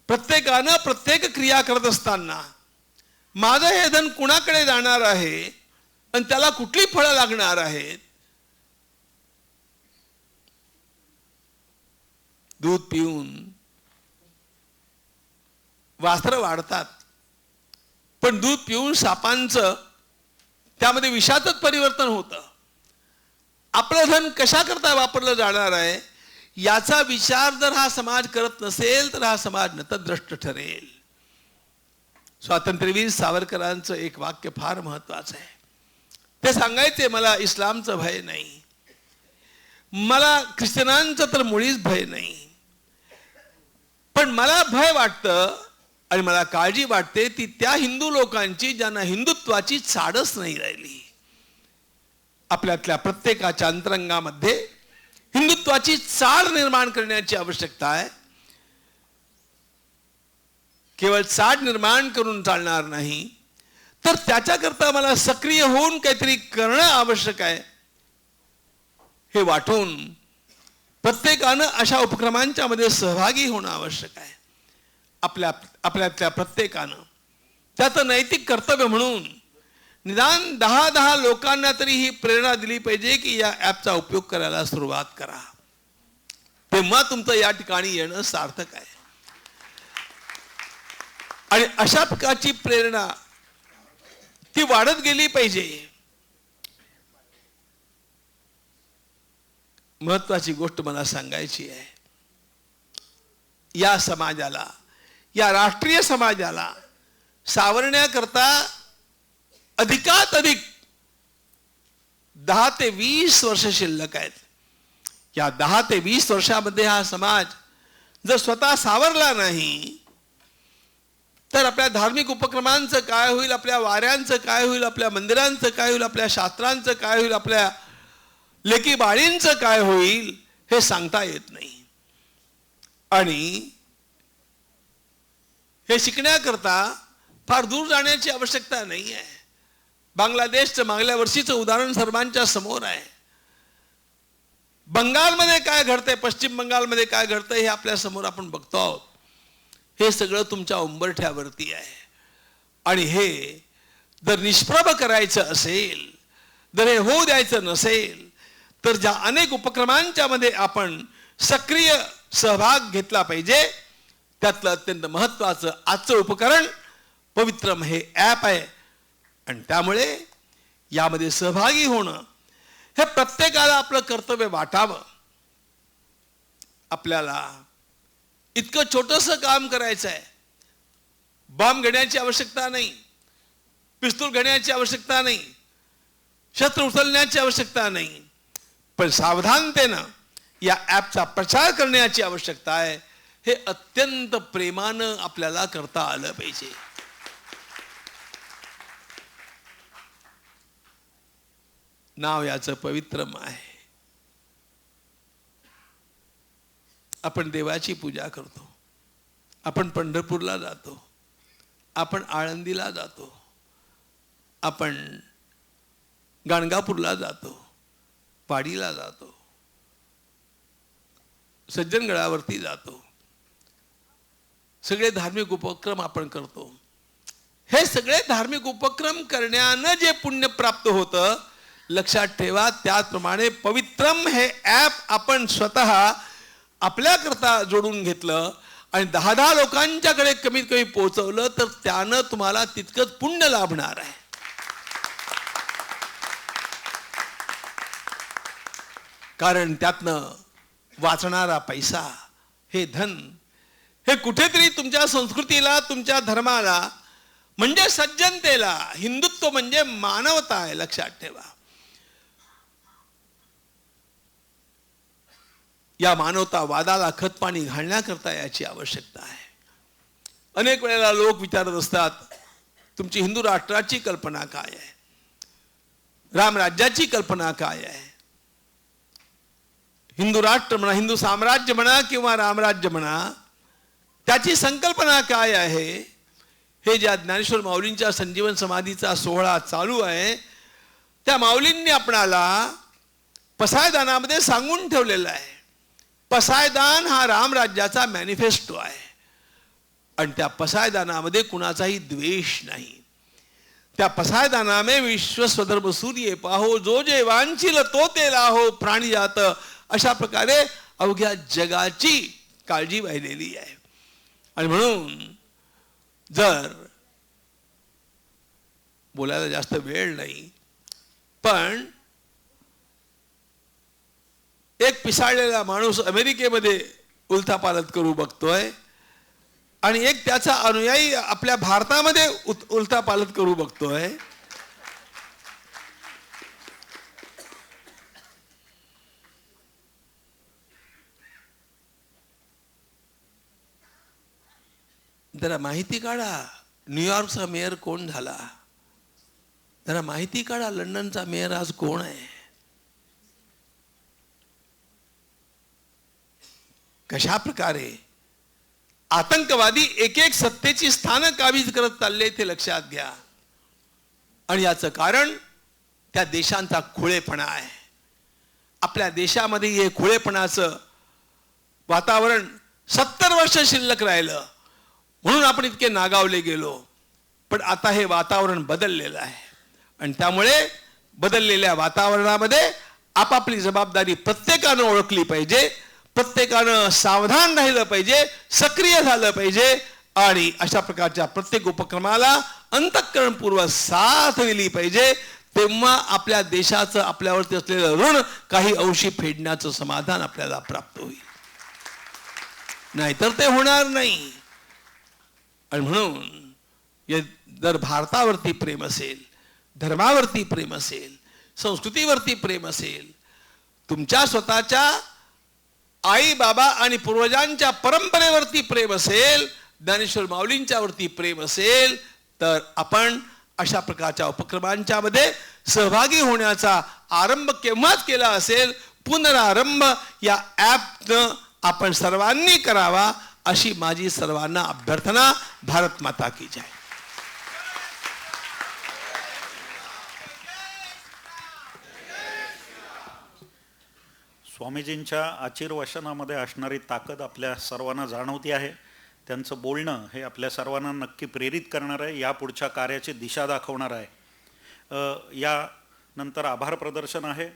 प्रत्येकानं प्रत्येक क्रिया करत असताना माझं हे धन कुणाकडे जाणार आहे आणि त्याला कुठली फळं लागणार आहेत. दूध पिऊन वास्त्र वाढतात, पण दूध पिऊन सापांचं त्यामध्ये विषातच परिवर्तन होतं. आपलं धन कशा करता वापरलं जाणार आहे याचा विचार जर हा समाज करत नसेल तर हा समाज नतद्रष्ट ठरेल. स्वातंत्र्यवीर सावरकरांचं एक वाक्य फार महत्वाचं आहे. ते सांगायचे, मला इस्लामचं भय नाही, मला ख्रिश्चनांचं तर मुळीच भय नाही, पण मला भय वाटतं आणि मला काळजी वाटते ती त्या हिंदू लोकांची ज्यांना हिंदुत्वाची चाडच नाही राहिली. आपल्यातल्या प्रत्येकाच्या अंतरंगामध्ये हिंदुत्वाची चाल निर्माण करण्याची आवश्यकता आहे. केवळ चाड निर्माण करून चालणार नाही, तर त्याच्याकरता मला सक्रिय होऊन काहीतरी करणं आवश्यक आहे हे वाटून प्रत्येकानं अशा उपक्रमांच्या मध्ये सहभागी होणं आवश्यक आहे. आपल्यातल्या प्रत्येकानं त्याचं नैतिक कर्तव्य म्हणून निदान 10 लोकांना तरी ही प्रेरणा दिली पाहिजे की या ॲपचा उपयोग करायला सुरुवात करा. तेव्हा तुमचं या ठिकाणी येणं सार्थक आहे. आणि अशा प्रकारची प्रेरणा ती वाढत गेली पाहिजे. महत्वाची गोष्ट मला सांगायची आहे, या समाजाला, या राष्ट्रीय समाजाला सावरण्याकरता अधिकात अधिक 10 ते 20 वर्ष शिल्लक आहेत. या 10 ते 20 वर्षामध्ये हा समाज जर स्वतः सावरला नाही तर आपल्या धार्मिक उपक्रमांचं काय होईल, आपल्या वाऱ्यांचं काय होईल, आपल्या मंदिरांचं काय होईल, आपल्या शास्त्रांचं काय होईल, आपल्या लेकी बाळींचं काय होईल हे सांगता येत नाही. आणि हे शिकण्याकरता फार दूर जाण्याची आवश्यकता नाही आहे. बांगलादेशचं मागल्या वर्षीचं उदाहरण सर्वांच्या समोर आहे. बंगालमध्ये काय घडतंय, पश्चिम बंगालमध्ये काय घडतंय हे आपल्या समोर आपण बघतो आहोत. हे सगळं तुमच्या उंबरठ्यावरती आहे. आणि हे जर निष्प्रभ करायचं असेल, जर हे होऊ द्यायचं नसेल, तर ज्या अनेक उपक्रमांच्या मध्ये आपण सक्रिय सहभाग घेतला पाहिजे, त्यातलं अत्यंत महत्वाचं आजचं उपकरण पवित्रम हे ॲप आहे. आणि त्यामुळे यामध्ये सहभागी होणं हे प्रत्येकाला आपलं कर्तव्य वाटावं. आपल्याला इतकं छोटंसं काम करायचं आहे. बॉम्ब घेण्याची आवश्यकता नाही, पिस्तूल घेण्याची आवश्यकता नाही, शस्त्र उचलण्याची आवश्यकता नाही, पण सावधानतेनं या ॲपचा प्रचार करण्याची आवश्यकता आहे. हे अत्यंत प्रेमानं आपल्याला करता आलं पाहिजे. नाव याचं पवित्रम आहे. आपण देवाची पूजा करतो, आपण पंढरपूरला जातो, आपण आळंदीला जातो, आपण गाणगापूरला जातो, वाडीला जातो, सज्जनगडावरती जातो. सगळे धार्मिक उपक्रम आपण करतो. हे सगळे धार्मिक उपक्रम करण्यानं जे पुण्य प्राप्त होतं, लक्षात ठेवा, त्याचप्रमाणे पवित्रम हे ॲप आपण स्वतः आपल्याकरता जोडून घेतलं आणि 10 लोकांच्याकडे कमीत कमी पोहोचवलं तर त्यानं तुम्हाला तितकंच पुण्य लाभणार आहे. कारण त्यातनं वाचणारा पैसा, हे धन, हे कुठेतरी तुमच्या संस्कृतीला, तुमच्या धर्माला, म्हणजे सज्जनतेला, हिंदुत्व म्हणजे मानवता आहे, लक्षात ठेवा. या मानवतावादाला खतपाणी घालण्याकरता याची आवश्यकता आहे. अनेक वेळेला लोक विचारत असतात, तुमची हिंदू राष्ट्राची कल्पना काय आहे, रामराज्याची कल्पना काय आहे. हिंदू राष्ट्र म्हणा, हिंदू साम्राज्य म्हणा किंवा रामराज्य म्हणा, त्याची संकल्पना काय आहे. हे ज्या ज्ञानेश्वर माऊलींच्या संजीवन समाधीचा सोहळा चालू आहे, त्या माऊलींनी आपणाला पसायदानामध्ये सांगून ठेवलेलं आहे. पसायदान हा रामराज्याचा मॅनिफेस्टो आहे. आणि त्या पसायदानामध्ये कुणाचाही द्वेष नाही. त्या पसायदानामे विश्व स्वधर्म सूर्य पाहो, जो जे वांछिल तो ते लाहो, प्राणी जात, अशा प्रकारे अवघ्या जगाची काळजी वाहिलेली आहे. आणि म्हणून जर बोलायला जास्त वेळ नाही, पण एक पिसाळलेला माणूस अमेरिकेमध्ये उलथापालथ करू बघतोय आणि एक त्याचा अनुयायी आपल्या भारतामध्ये उलथापालथ करू बघतोय. जरा माहिती काढा न्यूयॉर्कचा मेयर कोण झाला, जरा माहिती काढा लंडनचा मेयर आज कोण आहे. कशा प्रकारे आतंकवादी एक एक सत्तेची स्थानं काबीज करत चालले ते लक्षात घ्या. आणि याचं कारण त्या देशांचा खुळेपणा आहे. आपल्या देशामध्ये हे खुळेपणाचं वातावरण 70 वर्ष शिल्लक राहिलं म्हणून आपण इतके नागावले गेलो. पण आता हे वातावरण बदललेलं आहे आणि त्यामुळे बदललेल्या वातावरणामध्ये आपापली जबाबदारी प्रत्येकानं ओळखली पाहिजे, प्रत्येकानं सावधान राहिलं पाहिजे, सक्रिय झालं पाहिजे आणि अशा प्रकारच्या प्रत्येक उपक्रमाला अंतःकरणपूर्वक साथ दिली पाहिजे. तेव्हा आपल्या देशाचं आपल्यावरती असलेलं ऋण काही अंशी फेडण्याचं समाधान आपल्याला प्राप्त होईल, नाहीतर ते होणार नाही. आणि म्हणून जर भारतावरती प्रेम असेल, धर्मावरती प्रेम असेल, संस्कृतीवरती प्रेम असेल, तुमच्या स्वतःच्या आई बाबा आणि पूर्वजांच्या परंपरेवरती प्रेम असेल, ज्ञानेश्वर माऊलींच्या वरती प्रेम असेल, तर आपण अशा प्रकारच्या उपक्रमांच्या मध्ये सहभागी होण्याचा आरंभ केव्हाच केला असेल. पुनरारंभ या ॲपनं आपण सर्वांनी करावा अशी माझी सर्वांना अभ्यर्थना. भारत माता की जय. स्वामीजींच्या आचिर्वचनामध्ये असणारी ताकद आपल्या सर्वांना जाणवती आहे. त्यांचं बोलणं हे आपल्या सर्वांना नक्की प्रेरित करणार आहे, या पुढच्या कार्याची दिशा दाखवणार आहे. यानंतर आभार प्रदर्शन आहे,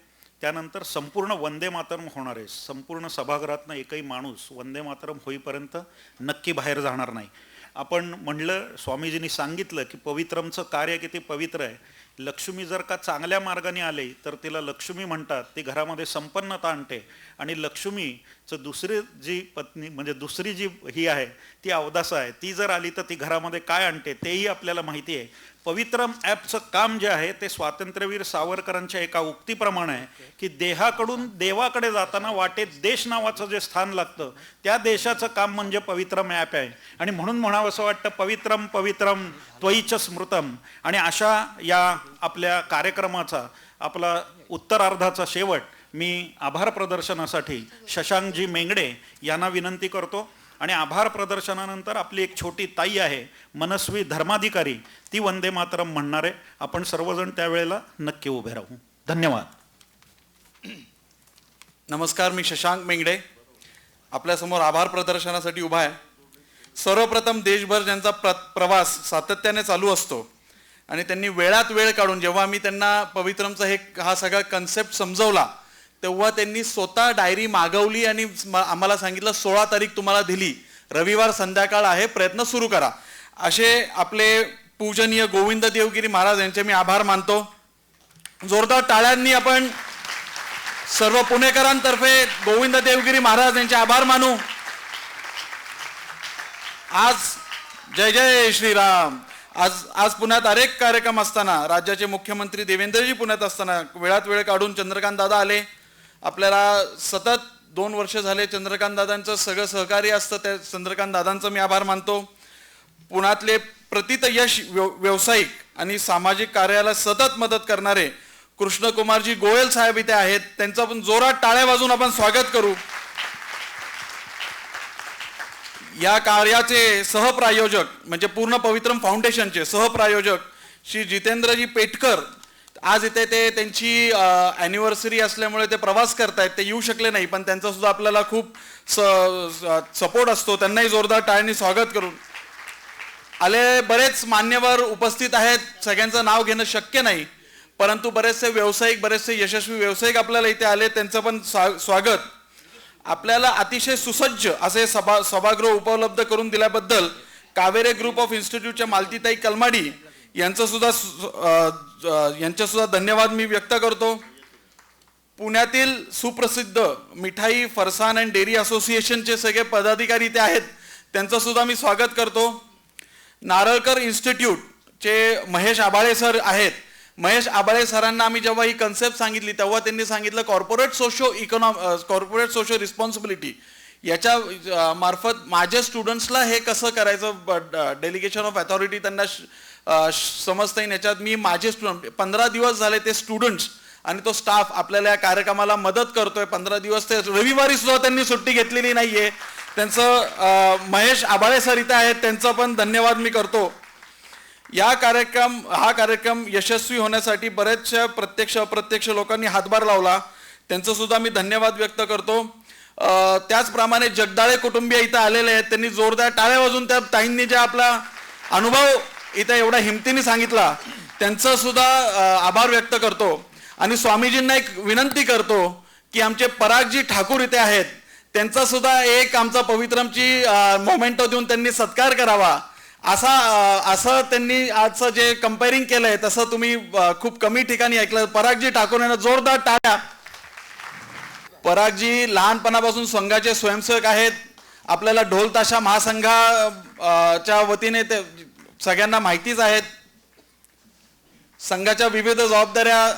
त्यानंतर संपूर्ण वंदे मातरम होणार आहे. संपूर्ण सभागृहातनं एकही माणूस वंदे मातरम होईपर्यंत नक्की बाहेर जाणार नाही. आपण म्हणलं, स्वामीजींनी सांगितलं की पवित्रमचं कार्य किती पवित्र आहे. लक्ष्मी जर का चांगल्या मार्गाने आली तर तिला लक्ष्मी म्हणतात, ती घरामध्ये संपन्नता आणते. आणि लक्ष्मीचं दुसरी जी पत्नी म्हणजे दुसरी जी ही आहे ती अवदासा आहे, ती जर आली तर ती घरामध्ये काय आणते तेही आपल्याला माहिती आहे. पवित्रम ॲपचं काम जे आहे ते स्वातंत्र्यवीर सावरकरांच्या एका उक्तीप्रमाणे आहे की देहाकडून देवाकडे जाताना वाटेत देश नावाचं जे स्थान लागतं त्या देशाचं काम म्हणजे पवित्रम ॲप आहे. आणि म्हणून म्हणावं असं वाटतं, पवित्रम पवित्रम त्वयीच स्मृतम. आणि अशा या आपल्या कार्यक्रमाचा आपला उत्तरार्धाचा शेवट मी आभार प्रदर्शनासाठी शशांकजी मेंगडे यांना विनंती करतो. आणि आभार प्रदर्शनानंतर आपली एक छोटी ताई आहे मनस्वी धर्माधिकारी, ती वंदे मातरम म्हणणार आहे. आपण सर्वजण त्यावेळेला नक्की उभे राहू. धन्यवाद. नमस्कार, मी शशांक मेंगडे आपल्यासमोर आभार प्रदर्शनासाठी उभा आहे. सर्वप्रथम देशभर ज्यांचा प्रवास सातत्याने चालू असतो आणि त्यांनी वेळात वेळ काढून, जेव्हा मी त्यांना पवित्रमचा हा सगळा कन्सेप्ट समजवला तेव्हा त्यांनी स्वतः डायरी मागवली आणि आम्हाला सांगितलं 16 तारीख तुम्हाला दिली, रविवार संध्याकाळ आहे, प्रयत्न सुरू करा. असे आपले पूजनीय गोविंद देवगिरी महाराज यांचे मी आभार मानतो. जोरदार टाळ्यांनी आपण सर्व पुणेकरांतर्फे गोविंद देवगिरी महाराज यांचे आभार मानू. आज जय जय श्रीराम. आज पुण्यात अनेक कार्यक्रम असताना, राज्याचे मुख्यमंत्री देवेंद्रजी पुण्यात असताना वेळात वेळ काढून चंद्रकांत दादा आले. आपल्याला सतत 2 वर्ष झाले चंद्रकांत दादांचं सगळं सहकार्य असतं, त्या चंद्रकांत दादांचं मी आभार मानतो. पुण्यातले प्रथित यश व्यावसायिक आणि सामाजिक कार्याला सतत मदत करणारे कृष्णकुमारजी गोयल साहेब इथे आहेत, त्यांचं पण जोरात टाळ्या वाजवून आपण स्वागत करू. या कार्याचे सहप्रायोजक म्हणजे पूर्ण पवित्रम फाउंडेशनचे सहप्रायोजक श्री जितेंद्रजी पेटकर आज इथे ते त्यांची ॲनिव्हर्सरी असल्यामुळे ते प्रवास करतायत, ते येऊ शकले नाही, पण त्यांचा सुद्धा आपल्याला खूप सपोर्ट असतो. त्यांनाही जोरदार टाळ्यांनी स्वागत करून. आले बरेच मान्यवर उपस्थित आहेत, सगळ्यांचं नाव घेणं शक्य नाही, परंतु बरेचसे व्यावसायिक, बरेचसे यशस्वी व्यावसायिक आपल्याला इथे आले, त्यांचं पण स्वागत. आपल्याला अतिशय सुसज्ज असे सभागृह उपलब्ध करून दिल्याबद्दल कावेरे ग्रुप ऑफ इन्स्टिट्यूटच्या मालतीताई कलमाडी यांचं सुद्धा धन्यवाद मी व्यक्त करतो. पुण्यातील सुप्रसिद्ध मिठाई, फरसान अँड डेअरी असोसिएशनचे सगळे पदाधिकारी इथे आहेत, त्यांचं सुद्धा मी स्वागत करतो. नारळकर इन्स्टिट्यूटचे महेश आबाळे सर आहेत. महेश आबाळे सरांना आम्ही जेव्हा ही कन्सेप्ट सांगितली तेव्हा त्यांनी सांगितलं कॉर्पोरेट सोशो रिस्पॉन्सिबिलिटी याच्या मार्फत माझ्या स्टुडंट्सला हे कसं करायचं, डेलिगेशन ऑफ अथॉरिटी त्यांना समजता येईल. याच्यात मी माझे स्टुडंट 15 दिवस झाले ते स्टुडंट्स आणि तो स्टाफ आपल्याला या कार्यक्रमाला मदत करतोय. 15 दिवस ते रविवारी सुद्धा त्यांनी सुट्टी घेतलेली नाहीये. त्यांचं महेश आबाळे सर इथे आहेत, त्यांचं पण धन्यवाद मी करतो. हा कार्यक्रम यशस्वी होण्यासाठी बरेचशा प्रत्यक्ष अप्रत्यक्ष लोकांनी हातभार लावला, त्यांचं सुद्धा मी धन्यवाद व्यक्त करतो. त्याचप्रमाणे जगदाळे कुटुंबीय इथं आलेले आहेत, त्यांनी जोरदार टाळ्या वाजून त्या ताईंनी जे आपला अनुभव इथं एवढ्या हिमतीने सांगितला त्यांचं सुद्धा आभार व्यक्त करतो. आणि स्वामीजींना एक विनंती करतो की आमचे परागजी ठाकूर इथे आहेत, त्यांचा सुद्धा एक आमचा पवित्रमची मोमेंटो देऊन त्यांनी सत्कार करावा. असं त्यांनी आजचं जे कंपेअरिंग केलंय तसं तुम्ही खूप कमी ठिकाणी ऐकलं. परागजी ठाकूर यांना जोरदार टाळ्या. परागजी लहानपणापासून संघाचे स्वयंसेवक आहेत. आपल्याला ढोल ताशा महासंघाच्या वतीने ते सगळ्यांना माहितीच आहेत. संघाच्या विविध जबाबदाऱ्या,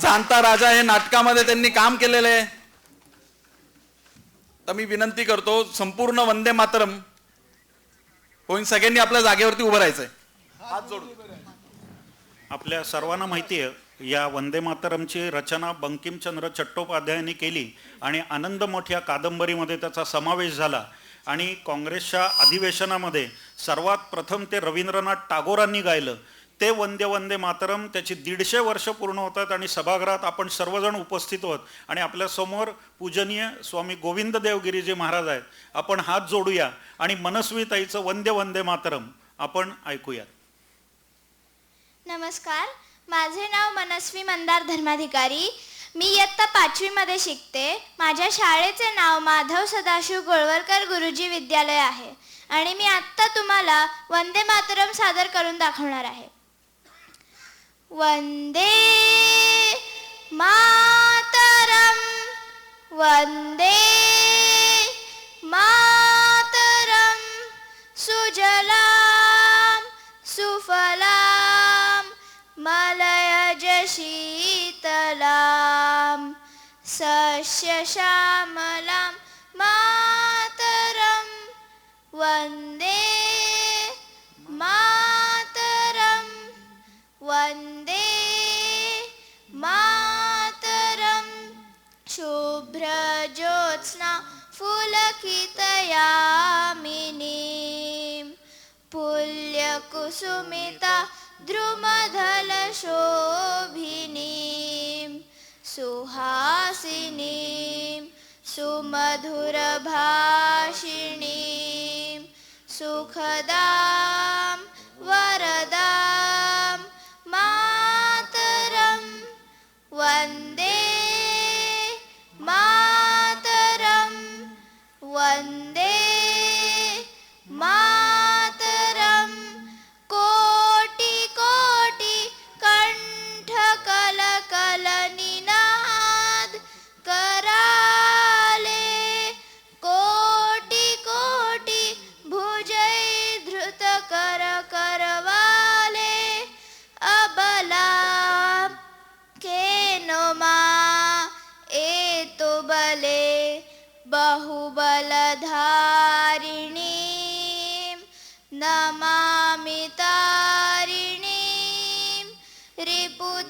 जाणता राजा हे नाटकामध्ये त्यांनी काम केलेलं आहे. तर मी विनंती करतो संपूर्ण वंदे मातरम होईन, सगळ्यांनी आपल्या जागेवरती उभं राहायचंय. हात जोडून. आपल्या सर्वांना माहिती आहे या वंदे मातरमची रचना बंकिमचंद्र चट्टोपाध्यायांनी केली आणि आनंद मठ या कादंबरीमध्ये त्याचा समावेश झाला. आणि काँग्रेसच्या अधिवेशनामध्ये सर्वात प्रथम ते रवींद्रनाथ टागोरांनी गायलं ते वंदे वंदे मातरम. त्याची 150 वर्ष पूर्ण होतात आणि सभागृहात आपण सर्वजण उपस्थित आहोत आणि आपल्यासमोर पूजनीय स्वामी गोविंददेव गिरीजी महाराज आहेत. आपण हात जोडूया आणि मनस्वीताईचं वंदे वंदे मातरम आपण ऐकूयात. नमस्कार, माझे नाव मनस्वी मंदार धर्माधिकारी. मी इयत्ता 5वी मध्ये शिकते. माझ्या शाळेचे नाव माधव सदाशिव गोळवलकर गुरुजी विद्यालय आहे आणि मी आत्ता तुम्हाला वंदे मातरम सादर करून दाखवणार आहे. वंदे मातरम, वंदे मातरम, सुजलाम सुफलाम मलयज शीतलाम सस्यश्यामलां मातरम. वंदे मातरम, वंदे मातरम. शुभ्रज्योत्स्ना फुलकितयामिनीं पुल्यकुसुमिता द्रुमधलशोभिनीं सुहासिनीं सुमधुरभाषिणीं सुखदां वरदां मातरं. वंदे मातरं, वंदे मातरं. कोटि कोटि कंठ कल कल निनाद कराले, कोटि कोटि भुजै धृत कर करवाले. अबला केनो मा एतो बले बहुबलधारिणीं नमामि तारिणीं रिपुदलवारिणीं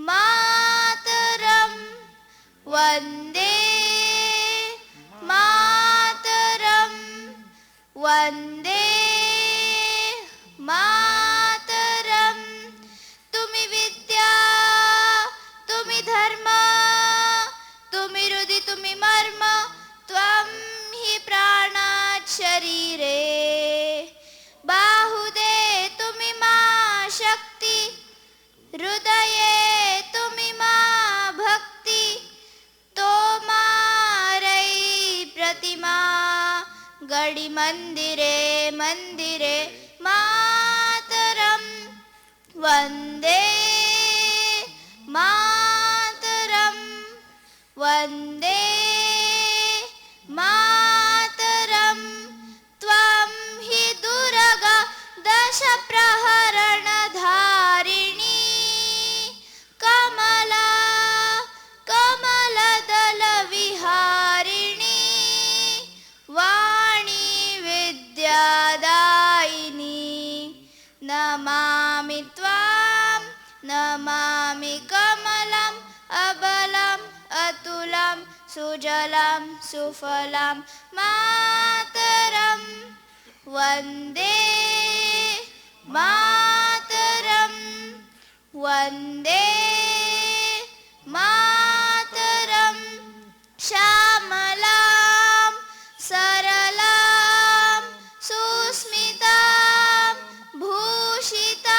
मातरं. वंदे मातरं, वंदे मातरं. तुम्ही विद्या, तुम्ही धर्म, तुम्ही हृदि, तुम्ही मर्म, त्वं हि प्राणात् शरीरे. बाहुदे तुम्ही मा शक्ती, हृदये तुम्ही मा भक्ती. तो मारै प्रतिमा गडी मंदिरे मंदिरे मातरं. वंदे मातरं, वंदे मातरं. त्वं हि दुर्गा दश प्रहरण धारिणी कमला कमलदल विहारिणी वाणी विद्यादायिनी सुजलां सुफलां मातरं वन्दे मातरं वन्दे मातरं श्यामलां सरलां सुस्मितां भूषितां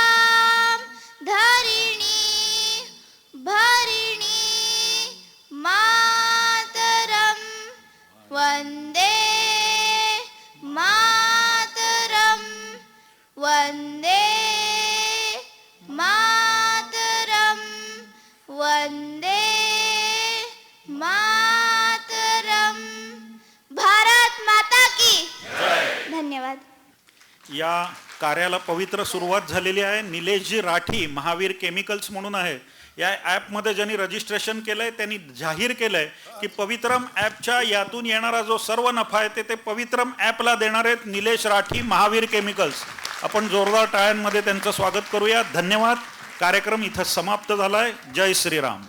धरिणी भरिणी मातरं वन्दे मातरं वन्दे मातरं वन्दे मातरं भारत माता की धन्यवाद. या कार्याला पवित्र सुरुवात झालेली आहे. निलेशजी राठी महावीर केमिकल्स म्हणून आहे. या ॲपमध्ये ज्यांनी रजिस्ट्रेशन केलंय त्यांनी जाहीर केलंय की पवित्रम ॲपच्या यातून येणारा जो सर्व नफा आहे ते पवित्रम ॲपला देणार आहेत निलेश राठी महावीर केमिकल्स. आपण जोरदार टाळ्यांमध्ये त्यांचं स्वागत करूया. धन्यवाद. कार्यक्रम इथं समाप्त झालाय. जय श्रीराम.